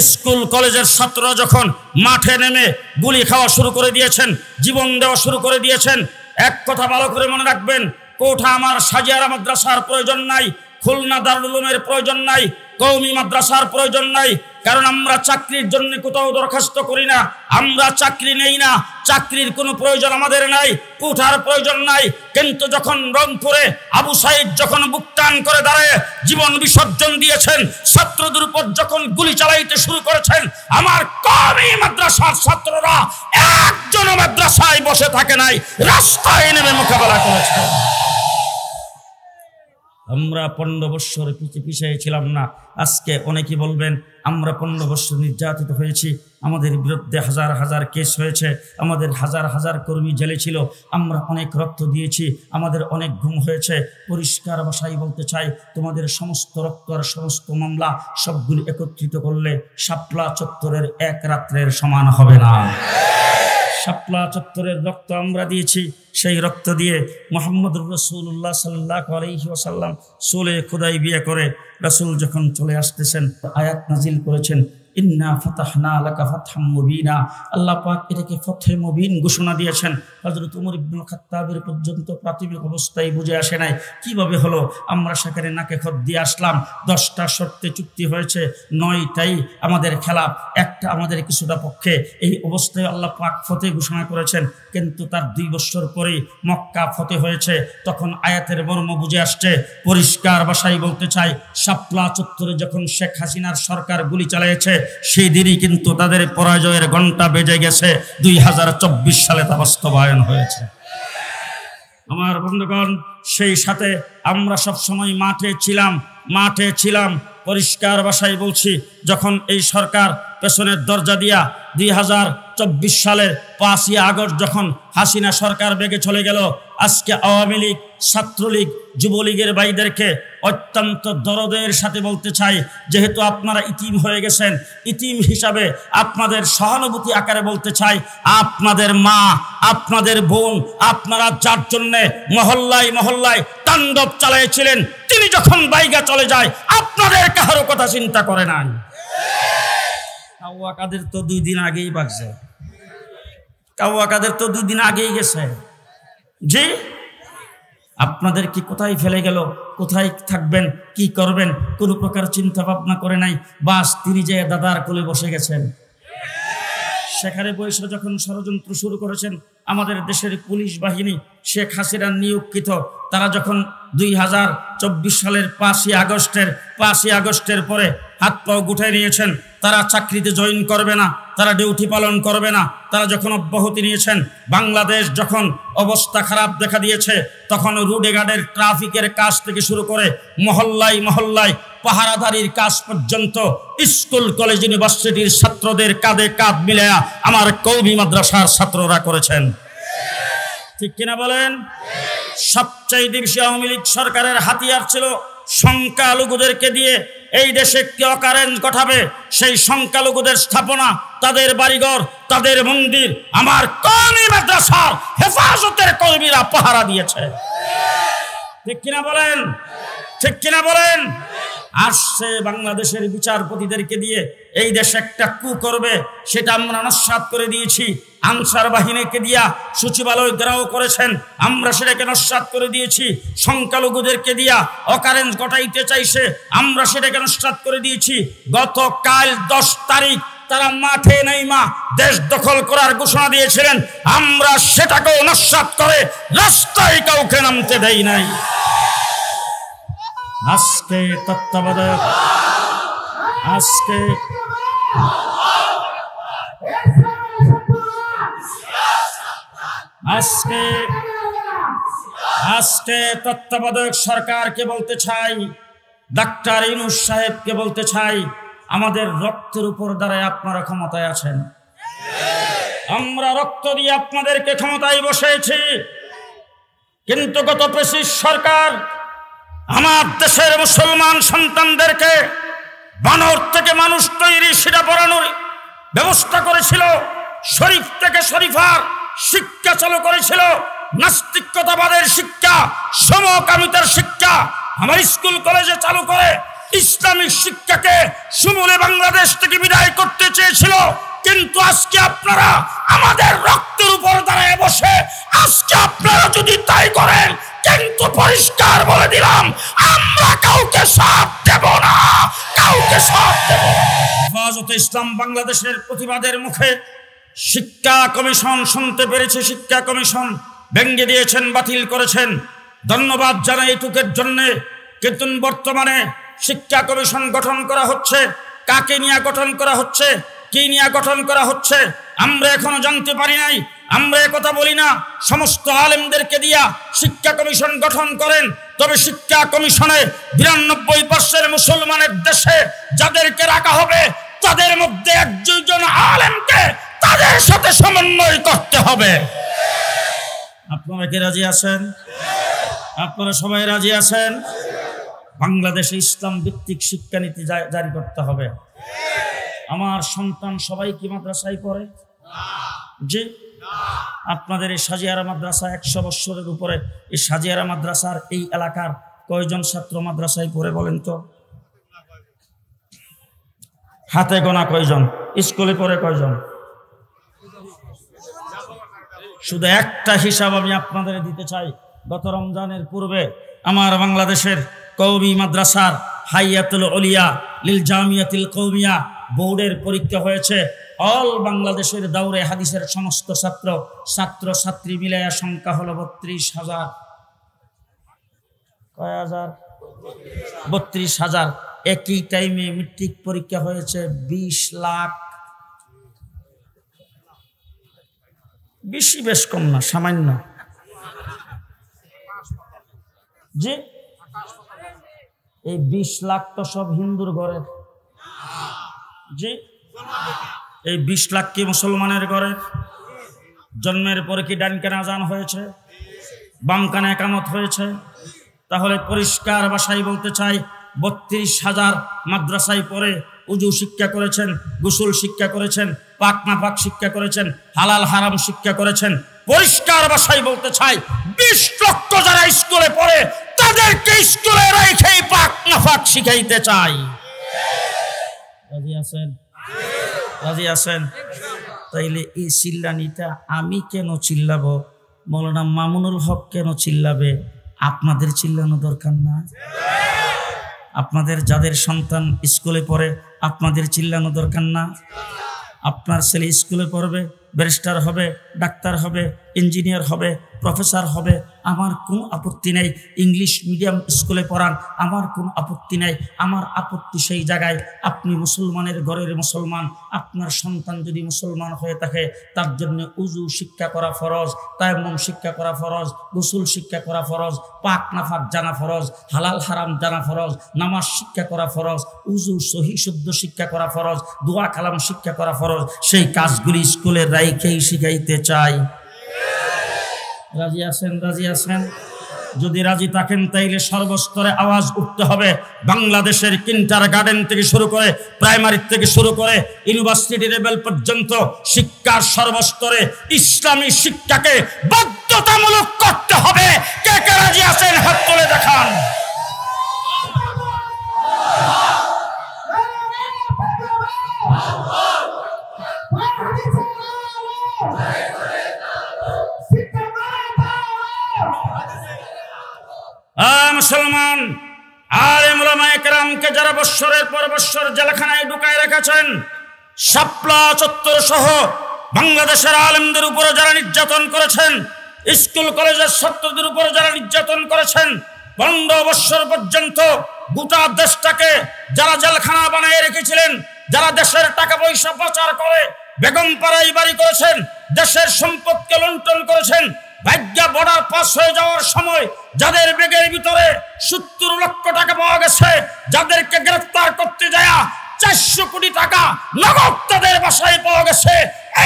স্কুল কলেজের ছাত্ররা যখন মাঠে নেমে গুলি খাওয়া শুরু করে দিয়েছেন, জীবন দেওয়া শুরু করে দিয়েছেন। এক কথা ভালো করে মনে রাখবেন, কোঠা আমার সাজিয়ারা মাদ্রাসার প্রয়োজন নাই, খুলনা দারুল উলুমের প্রয়োজন নাই, কওমি মাদ্রাসার প্রয়োজন নাই। কারণ আমরা চাকরির জন্য কোথাও দরখাস্ত করি না, আমরা চাকরি নেই না, চাকরির কোনো প্রয়োজন আমাদের নাই, কোঠার প্রয়োজন নাই। কিন্তু যখন রংপুরে আবু সাইদ যখন বুক টান করে দাঁড়ায় জীবন বিসর্জন দিয়েছেন, ছাত্রদের উপর যখন গুলি চালাইতে শুরু করেছেন, আমার কওমি মাদ্রাসার ছাত্ররা একজন মাদ্রাসায় বসে থাকে নাই, রাস্তায় নেমে মোকাবেলা করেছে। আমরা 15 বছর পিছিয়ে ছিলাম না। আজকে অনেকেই বলবেন আমরা 15 বছর নির্যাতিত হয়েছি, আমাদের বিরুদ্ধে হাজার হাজার কেস হয়েছে, আমাদের হাজার হাজার কর্মী জেলে ছিল, আমরা অনেক রক্ত দিয়েছি, আমাদের অনেক ঘুম হয়েছে। পরিষ্কার ভাষায় বলতে চাই, তোমাদের সমস্ত রক্ত আর সমস্ত মামলা সবগুলি একত্রিত করলে শাপলা চত্বরের এক রাত্রের সমান হবে না। শাপলা চত্বরের রক্ত আমরা দিয়েছি, সেই রক্ত দিয়ে মুহাম্মদুর রাসূলুল্লাহ সাল্লাল্লাহু আলাইহি ওয়াসাল্লাম সুলে হুদাইবিয়া করে রাসূল যখন চলে আসতেছেন আয়াত নাজিল করেছেন, ইন্না ফাতাহনা লাকা ফাতহাম মুবিনা। আল্লাহ পাক এটাকে ফতহে মুবিন ঘোষণা দিয়েছেন। হযরত ওমর ইবনে খাত্তাবের পর্যন্ত প্রাথমিক অবস্থায় বুঝে আসে নাই কিভাবে হলো। আমরা সেখানে নাকে খত দিয়ে আসলাম, 10টা শর্তে চুক্তি হয়েছে, 9টাই আমাদের খেলাফ, একটা আমাদের কিছুটা পক্ষে। এই অবস্থায় আল্লাহ পাক ফতহে ঘোষণা করেছেন। কিন্তু তার 2 বছর পরেই মক্কা ফতহে হয়েছে। তখন আয়াতের মর্ম বুঝে আসছে। পরিষ্কার ভাষায় বলতে চাই, শাপলা চত্বরে যখন শেখ হাসিনার সরকার গুলি চালিয়েছে সেই দিনই কিন্তু তাদের পরাজয়ের ঘন্টা বেজে গেছে। 2024 সালে তা বাস্তবায়ন হয়েছে। আমার বন্ধুগণ, সেই সাথে আমরা সব সময় মাঠে ছিলাম। পরিষ্কার ভাষায় বলছি, যখন এই সরকার পেছনের দরজা দিয়া 2024 সালের 5ই আগস্ট যখন হাসিনা সরকার বেগে চলে গেল, আজকে আওয়ামী লীগ, ছাত্রলীগ, যুবলীগের ভাইদেরকে অত্যন্ত দরদের সাথে বলতে চাই, যেহেতু আপনারা ইতিম হয়ে গেছেন, ইতিম হিসাবে আপনাদের সহানুভূতি আকারে বলতে চাই, আপনাদের মা, আপনাদের বোন, আপনারা যার জন্যে মহল্লায় মহল্লায় তাণ্ডব চালিয়েছিলেন, তিনি যখন বাইগা চলে যায় আপনাদের কারো কথা চিন্তা করে নাই। কাউয়া কাদের তো 2 দিন আগেই বাগছে, কাউয়া কাদের তো 2 দিন আগেই গেছে। জি, আপনাদের কি কোথায় ফেলে গেল, কোথায় থাকবেন, কি করবেন, কোনো প্রকার চিন্তা ভাবনা করে নাই। বাস তিনি যে দাদার কোলে বসে গেছেন। সেখানে বসে যখন ষড়যন্ত্র শুরু করেছেন আমাদের দেশের পুলিশ বাহিনী, শেখ হাসিনার নিয়োগকৃত, তারা যখন 2024 সালের 5ই আগস্টের পরে হাত পাও গুটাই নিয়েছেন, তারা চাকরিতে জয়েন করবে না, তারা ডিউটি পালন করবে না, তারা যখন অব্যাহতি নিয়েছেন, বাংলাদেশ যখন অবস্থা খারাপ দেখা দিয়েছে, তখন রোডে গার্ডের ট্রাফিকের কাজ থেকে শুরু করে মহল্লায় মহল্লায় পাহারাদারির কাজ পর্যন্ত স্কুল কলেজ ইউনিভার্সিটির ছাত্রদের কাঁধে কাঁধ মিলায়া আমার কওমি মাদ্রাসার ছাত্ররা করেছেন। ঠিক কিনা বলেন? সবচাইতে বেশি আওয়ামী লীগ সরকারের হাতিয়ার ছিল সংখ্যালঘুদেরকে দিয়ে এই দেশে কে অকারেন্স ঘটাবে, সেই সংখ্যালঘুদের স্থাপনা, তাদের বাড়িঘর, তাদের মন্দির আমার কওমি মাদ্রাসার হেফাজতের কর্মীরা পাহারা দিয়েছে। ঠিক কিনা বলেন? ঠিক কিনা বলেন? আসছে বাংলাদেশের বিচারপতিদেরকে দিয়ে এই দেশে একটা কু করবে, সেটা আমরা নস্যাৎ করে দিয়েছি। আনসার বাহিনীকে দিয়া সচিবালয় ঘেরাও করেছেন, আমরা সেটাকে নস্যাৎ করে দিয়েছি। সংখ্যালঘুদেরকে দিয়া অকারেন্স ঘটাইতে চাইছে, আমরা সেটাকে নস্যাৎ করে দিয়েছি। গতকাল 10 তারিখ তারা মাঠে নেইমা দেশ দখল করার ঘোষণা দিয়েছিলেন, আমরা সেটাকেও নস্যাৎ করে রাস্তায় কাউকে নামতে দেই নাই। আজকে তত্ত্বাবধায়ক আজকে তত্ত্বাবধায়ক সরকারকে বলতে চাই, ডাক্তার ইউনূস সাহেবকে বলতে চাই, আমাদের রক্তের উপর দাঁড়ায় আপনারা ক্ষমতায় আছেন। আমরা রক্ত দিয়ে আপনাদেরকে ক্ষমতায় বসেছি, কিন্তু গত ফ্যাসিস্ট সরকার আমার দেশের মুসলমান সন্তানদেরকে বানর থেকে মানুষ তৈরি সেটা পড়ানোর ব্যবস্থা করেছিল, শরীফ থেকে শরীফার শিক্ষা চালু করেছিল, নাস্তিকতাবাদের শিক্ষা, সমকামিতার শিক্ষা আমার স্কুল কলেজে চালু করে ইসলামিক শিক্ষাকে সমূলে বাংলাদেশ থেকে বিদায় করতে চেয়েছিল। কিন্তু আজকে আপনারা আমাদের রক্তের উপর দাঁড়িয়ে বসে আজকে আপনারা যদি তাই করেন, কিন্তু পরিষ্কার বলে দিলাম আমরা কাউকে সাথ দেব না, কাউকে সাথ দেব না। হেফাজতে ইসলাম বাংলাদেশের প্রতিবাদের মুখে শিক্ষা কমিশন শুনতে পেরেছে, শিক্ষা কমিশন ভেঙে দিয়েছেন, বাতিল করেছেন। ধন্যবাদ জানাই এটুকের জন্য। কিন্তু বর্তমানে শিক্ষা কমিশন গঠন করা হচ্ছে, কাকে নিয়ে গঠন করা হচ্ছে, কি নিয়ে গঠন করা হচ্ছে আমরা এখনো জানতে পারি নাই। আমরা একথা বলি না সমস্ত আলেমদেরকে দিয়া শিক্ষা কমিশন গঠন করেন, তবে শিক্ষা কমিশনে 92% মুসলমানের দেশে যাদেরকে রাখা হবে তাদের মধ্যে একজন আলেমকে তাদের সাথে সমন্বয় করতে হবে। আপনারা কি রাজি আছেন? আপনারা সবাই রাজি আছেন? বাংলাদেশে ইসলাম ভিত্তিক শিক্ষানীতি জারি করতে হবে। আমার সন্তান সবাই কি মাদ্রাসায় পড়ে? জি। আপনাদের এই সাজিয়ারা মাদ্রাসা 100 বছরের উপরে, এই সাজিয়ারা মাদ্রাসার এই এলাকার কয়জন ছাত্র মাদ্রাসায় পড়ে বলেন তো? হাতে গোনা কয়জন? স্কুলে পড়ে কয়জন? শুধু একটা হিসাব আমি আপনাদের দিতে চাই। গত রমজানের পূর্বে আমার বাংলাদেশের কওমি মাদ্রাসার হাইয়াতুল উলিয়া লিল জামিয়াতিল কওমিয়া বোর্ডের পরীক্ষা হয়েছে। অল বাংলাদেশের দাউরে হাদিসের সমস্ত ছাত্রছাত্রী মিলাইয়া সংখ্যা হলো 32,000। কয় হাজার? 32,000। একই টাইমে মেট্রিক পরীক্ষা হয়েছে 20 লাখ। বেশি বেশ কম না, সামান্য। জি, এই 20 লাখ তো সব হিন্দুর ঘরের। জি, এই 20 লাখ কি মুসলমানের ঘরের? জন্মের পরে কি ডান কানে আজান হয়েছে, বাম কানে একামত হয়েছে? তাহলে পরিষ্কার ভাষায় বলতে চাই 32,000 মাদ্রাসায় পড়ে উজু শিক্ষা করেছেন, গোসল শিক্ষা করেছেন, পাক না পাক শিক্ষা করেছেন, হালাল হারাম শিক্ষা করেছেন। পরিষ্কার ভাষায় বলতে চাই 20 লক্ষ যারা স্কুলে পড়ে তাদেরকে স্কুলে রেখেই পাক না পাক শিখাইতে চাই। রাজি আছেন? রাজি আছেন? তাইলে এই চিল্লানিটা আমি কেন চিল্লাবো? মৌলানা মামুনুল হক কেন চিল্লাবে? আপনাদের চিল্লানো দরকার না? আপনাদের যাদের সন্তান স্কুলে পড়ে আপনাদের চিল্লানো দরকার না? আপনার ছেলে স্কুলে পড়বে, ব্যারিস্টার হবে, ডাক্তার হবে, ইঞ্জিনিয়ার হবে, প্রফেসর হবে, আমার কোনো আপত্তি নেই। ইংলিশ মিডিয়াম স্কুলে পড়ান, আমার কোনো আপত্তি নেই। আমার আপত্তি সেই জায়গায় আপনি মুসলমানের ঘরের মুসলমান, আপনার সন্তান যদি মুসলমান হয়ে থাকে তার জন্য উজু শিক্ষা করা ফরজ, তায়াম্মুম শিক্ষা করা ফরজ, গোসল শিক্ষা করা ফরজ, পাক নাফাক জানা ফরজ, হালাল হারাম জানা ফরজ, নামাজ শিক্ষা করা ফরজ, উজু সহি শুদ্ধ শিক্ষা করা ফরজ, দোয়া কালাম শিক্ষা করা ফরজ। সেই কাজগুলি স্কুলের রাইখেই শিখাইতে চাই। রাজি আছেন? রাজি আছেন? যদি রাজি থাকেন তাইলে সর্বস্তরে আওয়াজ উঠতে হবে। বাংলাদেশের কিন্টার গার্ডেন থেকে শুরু করে, প্রাইমারি থেকে শুরু করে ইউনিভার্সিটি লেভেল পর্যন্ত শিক্ষার সর্বস্তরে ইসলামী শিক্ষাকে বাধ্যতামূলক করতে হবে। কে কে রাজি আছেন হাত তুলে দেখান। মুসলমান আলেম উলামায়ে কেরামকে যারা বৎসরের পর বৎসর জেলখানায় ঢুকায় রেখেছেন, শাপলা চত্বর সহ বাংলাদেশের আলেমদের উপরে যারা নির্যাতন করেছেন, স্কুল কলেজের ছাত্রদের উপরে যারা নির্যাতন করেছেন, 15 বছর পর্যন্ত গোটা দেশটাকে যারা জেলখানা বানিয়ে রেখেছিলেন, যারা দেশের টাকা পয়সা পাচার করে বেগম পাড়ায় বাড়ি করেছেন, দেশের সম্পদকে লুণ্ঠন করেছেন, ভাগ্যা বর্ডার পাস হয়ে যাওয়ার সময় যাদের ব্যাগের ভিতরে 70 লক্ষ টাকা পাওয়া গেছে, যাদেরকে গ্রেফতার করতে যায় 400 কোটি টাকা নগদ তাদের বাসায় পাওয়া গেছে,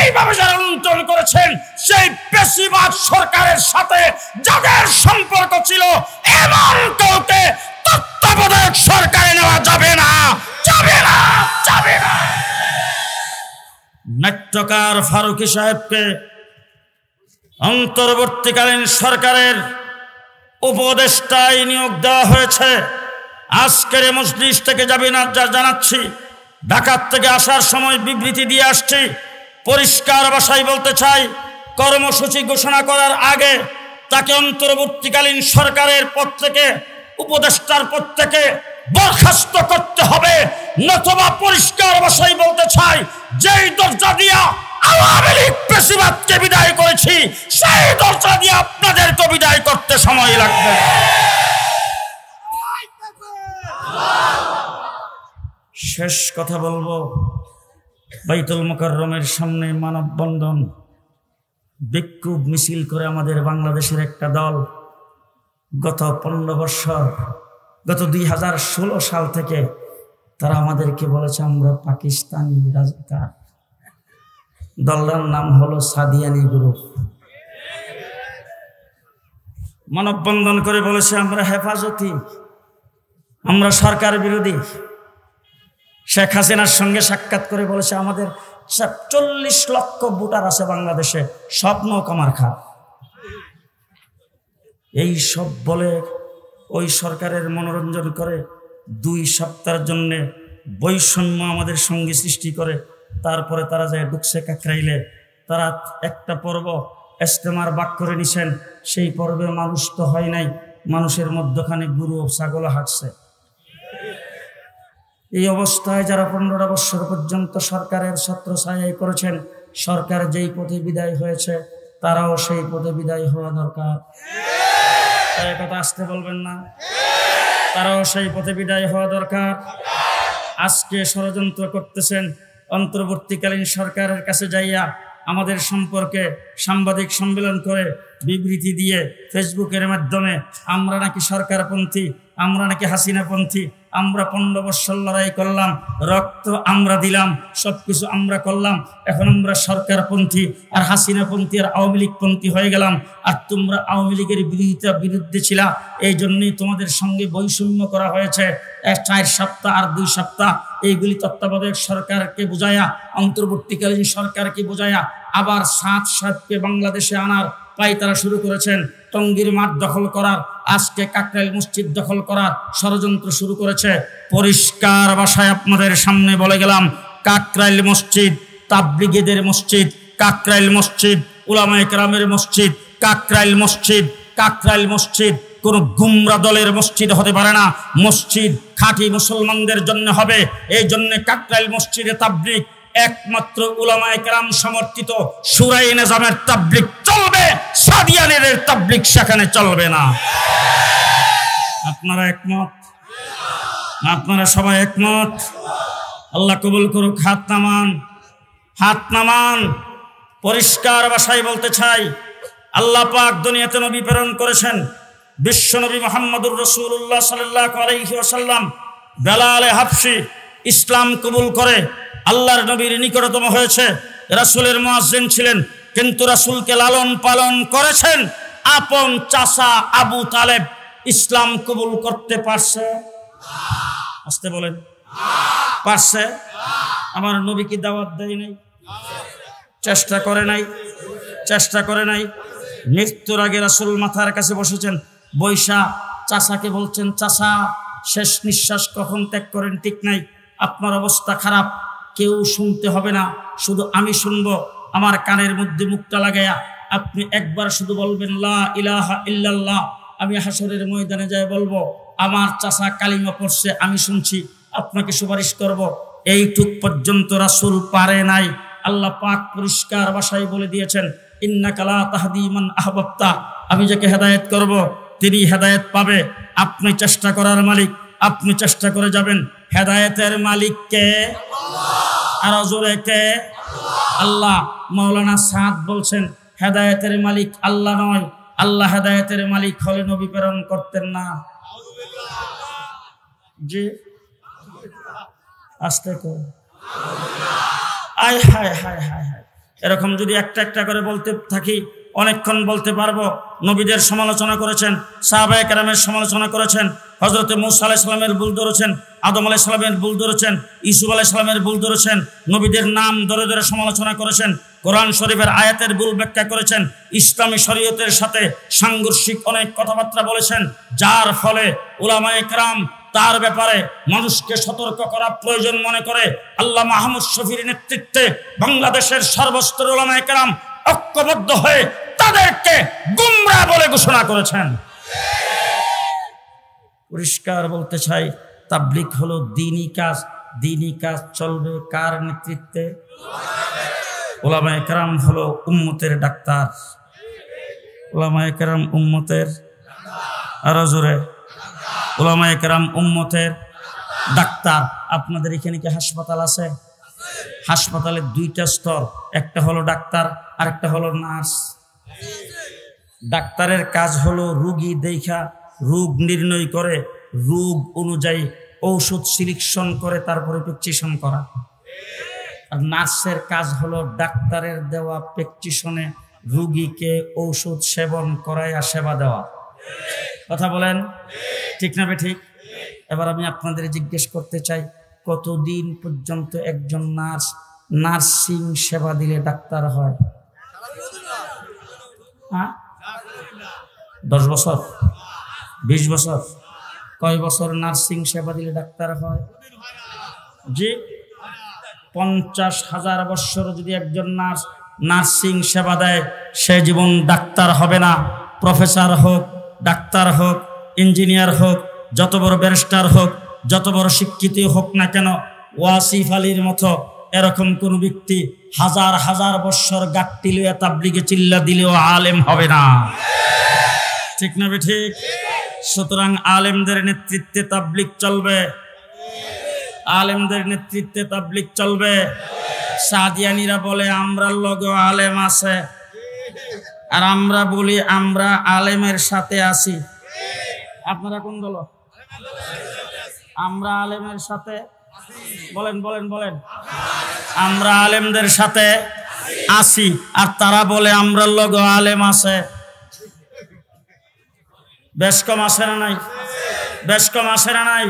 এইভাবে যারা লুণ্ঠন করেছেন সেই পেশিবাদ সরকারের সাথে যাদের সম্পর্ক ছিল, এমন কাউকে তত্ত্বাবধায়ক সরকারে নেওয়া যাবে না, যাবে না, যাবে না। নাট্যকার ফারুকী সাহেবকে অন্তর্বর্তীকালীন সরকারের উপদেষ্টায় নিয়োগ দেওয়া হয়েছে। আজকের মজলিস থেকে যাবে না জানাচ্ছি, ঢাকা থেকে আসার সময় বিবৃতি দিয়ে আসছি, পরিষ্কার ভাষায় বলতে চাই, কর্মসূচি ঘোষণা করার আগে তাকে অন্তর্বর্তীকালীন সরকারের পদ থেকে, উপদেষ্টার পদ থেকে বরখাস্ত করতে হবে, নতুবা পরিষ্কার ভাষায় বলতে চাই, যেই দরজা দিয়া আওয়ামী লীগ পেশিবাদকে বিদায় করেছি সেই দরজা দিয়ে আপনাদেরকে বিদায় করতে সময় লাগবে। শেষ কথা বলবো, বাইতুল মুকাররমের সামনে মানববন্ধন, বিক্ষোভ মিছিল করে আমাদের বাংলাদেশের একটা দল গত 15 বছর, গত 2016 সাল থেকে তারা আমাদেরকে বলেছে আমরা পাকিস্তানি রাজাকার। দলটার নাম হলো সাদিয়ানি গ্রুপ। মানববন্ধন করে বলেছে আমরা হেফাজতি, আমরা সরকার বিরোধী। শেখ হাসিনার সঙ্গে সাক্ষাৎ করে বলেছে আমাদের 40 লক্ষ ভোটার আছে বাংলাদেশে, স্বপ্ন কামার খা। এই সব বলে ওই সরকারের মনোরঞ্জন করে 2 সপ্তাহের জন্য বৈষম্য আমাদের সঙ্গে সৃষ্টি করে। তারপরে তারা যায় ঢুকছে কাকরাইলে, তারা একটা পর্ব ইস্তেমার বাক করে নিছেন, সেই পর্বে মানুষ তো হয় নাই, মানুষের মধ্যখানে গরু ও ছাগল হাঁটছে। এই অবস্থায় যারা 15টা বছর পর্যন্ত সরকারের ছত্রছায়ায় করেছেন, সরকার যেই পথে বিদায় হয়েছে তারাও সেই পথে বিদায় হওয়া দরকার। তাই কথা আসতে বলবেন না, তারাও সেই পথে বিদায় হওয়া দরকার। আজকে ষড়যন্ত্র করতেছেন, অন্তর্বর্তীকালীন সরকারের কাছে যাইয়া আমাদের সম্পর্কে সাংবাদিক সম্মেলন করে বিবৃতি দিয়ে ফেসবুকের মাধ্যমে আমরা নাকি সরকারপন্থী, আমরা নাকি হাসিনাপন্থী, আমরা 15 বছর লড়াই করলাম, রক্ত আমরা দিলাম, সবকিছু আমরা করলাম, এখন আমরা সরকারপন্থী আর হাসিনাপন্থী আর আওয়ামী লীগপন্থী হয়ে গেলাম, আর তোমরা আওয়ামী লীগের বিরুদ্ধে ছিলা, এই জন্যই তোমাদের সঙ্গে বৈষম্য করা হয়েছে। 4 সপ্তাহ আর 2 সপ্তাহ এইগুলি তত্ত্বাবধায়ক সরকারকে বোঝায়া, অন্তর্বর্তীকালীন সরকারকে বোঝায়া আবার 7 সাতকে বাংলাদেশে আনার পায়তারা শুরু করেছেন। টঙ্গীর মাঠ দখল করার, আজকে কাকরাইল মসজিদ দখল করার ষড়যন্ত্র শুরু করেছে। পরিষ্কার ভাষায় আপনাদের সামনে বলে গেলাম, কাকরাইল মসজিদ তাবলিগীদের মসজিদ, কাকরাইল মসজিদ উলামায়ে কেরামের মসজিদ, কাকরাইল মসজিদ, কাকরাইল মসজিদ কোন গুমরা দলের মসজিদ হতে পারে না। মসজিদ খাঁটি মুসলমানদের জন্য হবে। এই জন্য কাকরাইল মসজিদে তাবলিগ একমাত্র উলামায়ে কেরাম সমর্থিত শুরায়ে নিজামের তাবলিগ চলবে, সাদিয়ানের তাবলিগ সেখানে চলবে না। আপনারা একমত? আপনারা সবাই একমত? আল্লাহ কবুল করুক। হাত নামান, হাত নামান। পরিষ্কার ভাষায় বলতে চাই, আল্লাহ পাক দুনিয়াতে নবী প্রেরণ করেছেন, বিশ্ব নবী মুহাম্মদুর রাসূলুল্লাহ সাল্লাল্লাহু আলাইহি ওয়াসাল্লাম বেলালে হাবশি ইসলাম কবুল করে আল্লাহর নবীর নিকটতম হয়েছে, রাসূলের মুয়াজ্জিন ছিলেন, কিন্তু রাসূলকে লালন পালন করেছেন আপন চাচা আবু তালেব। ইসলাম কবুল করতে পারছে? আসতে বলেন, পারছে? আমার নবী কি দাওয়াত দেয় নাই? চেষ্টা করে নাই? চেষ্টা করে নাই? মৃত্যুর আগে রাসূল মাথার কাছে বসেছেন, বৈশা চাচাকে বলছেন, চাচা শেষ নিঃশ্বাস কখন ত্যাগ করেন ঠিক নাই, আপনার অবস্থা খারাপ, কেউ শুনতে হবে না, শুধু আমি শুনবো, আমার কানের মধ্যে মুখটা লাগাইয়া আপনি একবার শুধু বলবেন লা ইলাহা ইল্লাল্লাহ। আমি হাসরের ময়দানে যাই বলবো আমার চাচা কালিমা পড়ছে, আমি শুনছি, আপনাকে সুপারিশ করব। এইটুক পর্যন্ত রাসূল পারে নাই। আল্লাহ পাক পরিষ্কার ভাষায় বলে দিয়েছেন, ইন্নাকা লা তাহদি মান আহবাবতা, আমি যাকে হেদায়েত করব তিনি হেদায়েত পাবে। আপনি চেষ্টা করার মালিক, আপনি চেষ্টা করে যাবেন। হেদায়েতের মালিক কে? আর জোরে কে? আল্লাহ। মাওলানা সাদ বলছেন হেদায়েতের মালিক আল্লাহ নয়, আল্লাহ হেদায়েতের মালিক হলে নবী প্রেরণ করতেন না। জি আস্তে কো আয় হায় হায় হায় হায়। এরকম যদি একটা একটা করে বলতে থাকি অনেকক্ষণ বলতে পারবো। নবীদের সমালোচনা করেছেন, সাহাবায়ে কেরামের সমালোচনা করেছেন, হযরত মূসা আলাইহিস সালামের ভুল ধরেছেন, আদম আলাইহিস সালামের ভুল ধরেছেন, ইউসুফ আলাইহিস সালামের ভুল ধরেছেন, নবীদের নাম ধরে ধরে সমালোচনা করেছেন, কোরআন শরীফের আয়াতের ভুল ব্যাখ্যা করেছেন, ইসলামী শরীয়তের সাথে সাংঘর্ষিক অনেক কথাবার্তা বলেছেন, যার ফলে উলামায়ে কেরাম তার ব্যাপারে মানুষকে সতর্ক করা প্রয়োজন মনে করে আল্লাহ মাহমুদ শফির নেতৃত্বে বাংলাদেশের সর্বস্তরের উলামায়ে কেরাম ঐক্যবদ্ধ হয়ে তাদেরকে গুমরাহ বলে ঘোষণা করেছেন। পরিষ্কার বলতে চাই, তাবলীগ হলো দ্বীনি কাজ। দ্বীনি কাজ চলবে কার নেতৃত্বে? উলামায়ে কেরাম হলো উম্মতের ডাক্তার। উলামায়ে কেরাম উম্মতের, আরো জোরে, উলামায়ে কেরাম উম্মতের ডাক্তার। আপনাদের এখানে কি হাসপাতাল আছে? হাসপাতালের দুইটা স্তর, একটা হলো ডাক্তার আর একটা হলো নার্স। ডাক্তারের কাজ হলো রোগী দেখা রোগ নির্ণয় করে, রোগ অনুযায়ী ঔষধ সিলেকশন করে তারপরে প্রেসক্রিপশন করা। আর নার্সের কাজ হলো ডাক্তারের দেওয়া প্রেসক্রিপশনে রোগীকে ঔষধ সেবন করায়া সেবা দেওয়া। কথা বলেন ঠিক না ঠিক? এবার আমি আপনাদের জিজ্ঞেস করতে চাই, কতদিন পর্যন্ত একজন নার্স নার্সিং সেবা দিলে ডাক্তার হয়? 10 বছর, 20 বছর? কয় বছর নার্সিং সেবা দিলে ডাক্তার হয়? জি 50,000 বছর যদি একজন নার্স নার্সিং সেবা দেয়, সে জীবন ডাক্তার হবে না। প্রফেসর হোক, ডাক্তার হোক, ইঞ্জিনিয়ার হোক, যত বড় ব্যারিস্টার হোক, যত বড় শিক্ষিত হোক না কেন, ওয়াসিফ আলীর মতো এরকম কোন ব্যক্তি হাজার হাজার বছর গাট্টি লইয়া তাবলীগে চিল্লা দিলেও আলেম হবে না। ঠিক না ঠিক? সুতরাং আলেমদের নেতৃত্বে তাবলীগ চলবে, আলেমদের নেতৃত্বে তাবলীগ চলবে। সাদিয়ানিরা বলে আমরা লগে আলেম আছে, আর আমরা বলি আমরা আলেমের সাথে আছি। আপনারা কোন দল? আমরা আলেমের সাথে, বলেন বলেন বলেন, আমরা আলেমদের সাথে আছি, আর তারা বলে আমরা লগে আলেম আছে। বেশ কম আসে না নাই? বেশ কম আসে না নাই?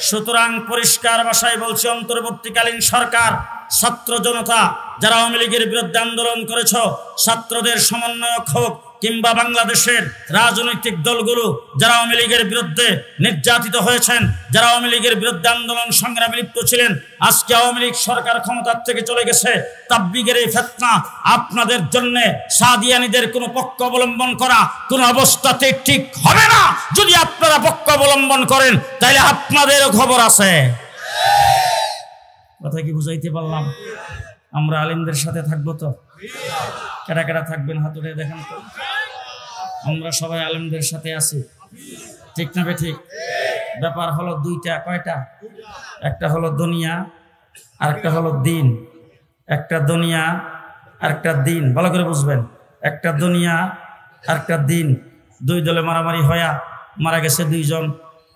সুতরাং পরিষ্কার ভাষায় বলছি, অন্তর্বর্তীকালীন সরকার, ছাত্র জনতা যারা আওয়ামী লীগের বিরুদ্ধে আন্দোলন করেছ, ছাত্রদের সমন্বয়ক হোক কিংবা বাংলাদেশের রাজনৈতিক দলগুলো যারা আওয়ামী লীগের বিরুদ্ধে নির্যাতিত হয়েছেন, যারা আওয়ামী লীগের বিরুদ্ধে আন্দোলন সংগ্রামে লিপ্ত ছিলেন, আজকে আওয়ামী লীগ সরকার ক্ষমতার থেকে চলে গেছে, তাবলীগের এই ফিতনা আপনাদের জন্য সাদিয়ানীদের কোনো পক্ষ অবলম্বন করা কোনো অবস্থাতে ঠিক হবে না। যদি আপনারা পক্ষ অবলম্বন করেন তাহলে আপনাদেরও খবর আছে। কথা কি বুঝাইতে পারলাম? আমরা আলেমদের সাথে থাকবো তো? কেডা কেডা থাকবেন হাত উঠে দেখেন তো। আমরা সবাই আলেমদের সাথে আছি, ঠিক না ঠিক? ব্যাপার হলো দুইটা। কয়টা? একটা হলো দুনিয়া আর একটা হলো দিন। একটা দুনিয়া আর একটা দিন, ভালো করে বুঝবেন। একটা দুনিয়া আর একটা দিন। দুই দলে মারামারি হয়া মারা গেছে 2 জন,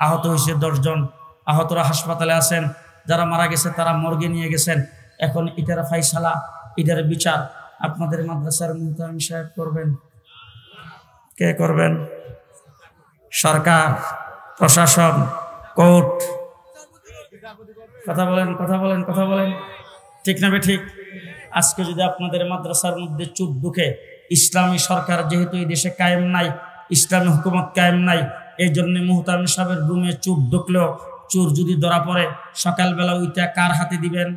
আহত হয়েছে 10 জন। আহতরা হাসপাতালে আছেন, যারা মারা গেছে তারা মর্গে নিয়ে গেছেন। এখন এটার ফাইসালা, এটার বিচার আপনাদের মাদ্রাসার মুহতামিম সাহেব করবেন। কে করবেন? সরকার, প্রশাসন, কোর্ট। কথা বলেন কথা বলেন কথা বলেন, ঠিক না ঠিক? আজকে যদি আপনাদের মাদ্রাসার মধ্যে চুপ ঢুকে, ইসলামী সরকার যেহেতু এই দেশে কায়েম নাই, ইসলামী হুকুমত কায়েম নাই, এই জন্য মুহতামিম সাহেবের রুমে চুপ ঢুকলেও চোর যদি ধরা পড়ে, সকালবেলা ওইটা কার হাতে দিবেন?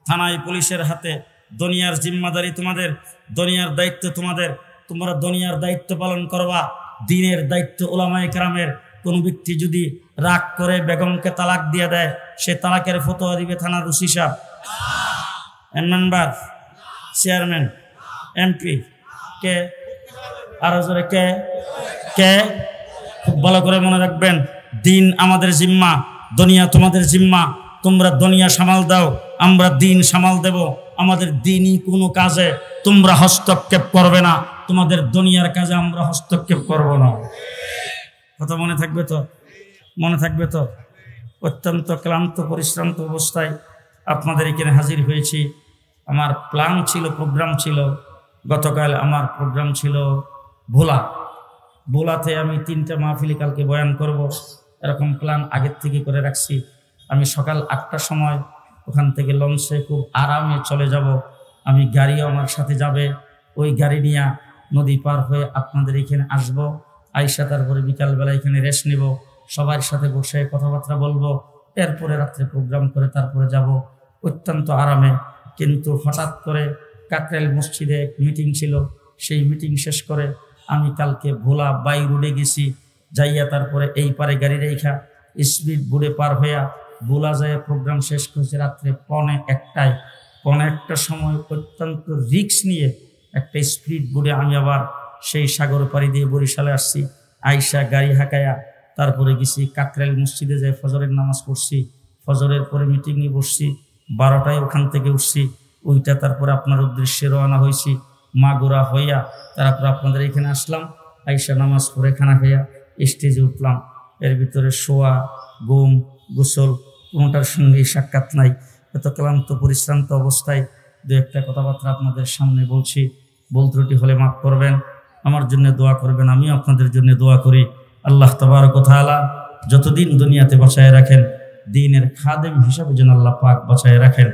থানায় পুলিশের হাতে। দুনিয়ার জিম্মাদারি তোমাদের, দুনিয়ার দায়িত্ব তোমাদের, তোমরা দুনিয়ার দায়িত্ব পালন করবা, দিনের দায়িত্ব উলামায়ে কেরামের। কোনো ব্যক্তি যদি রাগ করে বেগমকে তালাক দিয়ে দেয়, সে তালাকের ফতোয়া দিবে থানার ওসি সাহেব, মেম্বার, চেয়ারম্যান, এমপি, কে? আরো জোরে কে? কে? খুব ভালো করে মনে রাখবেন, দিন আমাদের জিম্মা, দুনিয়া তোমাদের জিম্মা। তোমরা দুনিয়া সামাল দাও, আমরা দিন সামাল দেব। আমাদের দিনই কোনো কাজে তোমরা হস্তক্ষেপ করবে না, তোমাদের দুনিয়ার কাজে আমরা হস্তক্ষেপ করব না। কথা মনে থাকবে তো? মনে থাকবে তো? অত্যন্ত ক্লান্ত পরিশ্রান্ত অবস্থায় আপনাদের এখানে হাজির হয়েছি। আমার প্ল্যান ছিল, প্রোগ্রাম ছিল, গতকাল আমার প্রোগ্রাম ছিল ভোলাতে আমি 3টা মাহফিলে কালকে বয়ান করব, এরকম প্ল্যান আগের থেকে করে রাখছি। আমি সকাল 8টার সময় ওখান থেকে লঞ্চে খুব আরামে চলে যাব। আমি গাড়িও আমার সাথে যাবে, ওই গাড়ি নিয়ে নদী পার হয়ে আপনাদের এখানে আসব। আইসা তারপরে বিকালবেলা এখানে রেস্ট নেব, সবার সাথে বসে কথাবার্তা বলবো, এরপরে রাত্রে প্রোগ্রাম করে তারপরে যাব অত্যন্ত আরামে। কিন্তু হঠাৎ করে কাকরাইল মসজিদে মিটিং ছিল, সেই মিটিং শেষ করে আমি কালকে ভোলা বাই রোডে গেছি। যাইয়া তারপরে এই পারে গাড়ি রেখা স্পিড বোর্ডে পার হইয়া ভোলা যায় প্রোগ্রাম শেষ করেছে রাত্রে 1:45। 1:45টার সময় অত্যন্ত রিস্ক নিয়ে একটা স্পিড বোর্ডে আমি আবার সেই সাগর পাড়ি দিয়ে বরিশালে আসছি। আইসা গাড়ি হাঁকায়া তারপরে গেছি কাকরাইল মসজিদে যাই ফজরের নামাজ পড়ছি। ফজরের পরে মিটিংয়ে বসছি, 12টায় ওখান থেকে উঠছি। ওইটা তারপরে আপনার উদ্দেশ্যে রওনা হয়েছি মাগুরা হইয়া, তারপর আপনাদের এখানে আসলাম। আইসা নামাজ পড়ে খানা খাইয়া স্টেজে উঠলাম। এর ভিতরে শোয়া, ঘুম, গোসল কোনোটার সঙ্গে সাক্ষাৎ নাই। এত ক্লান্ত পরিশ্রান্ত অবস্থায় দু একটা কথাবার্তা আপনাদের সামনে বলছি, ভুল ত্রুটি হলে মাফ করবেন, আমার জন্য দোয়া করবেন, আমিও আপনাদের জন্য দোয়া করি। আল্লাহ তাবারক ওয়া তাআলা যতদিন দুনিয়াতে বাঁচায় রাখেন, দ্বীনের খাদেম হিসাবে যেন আল্লাহ পাক বাঁচায় রাখেন।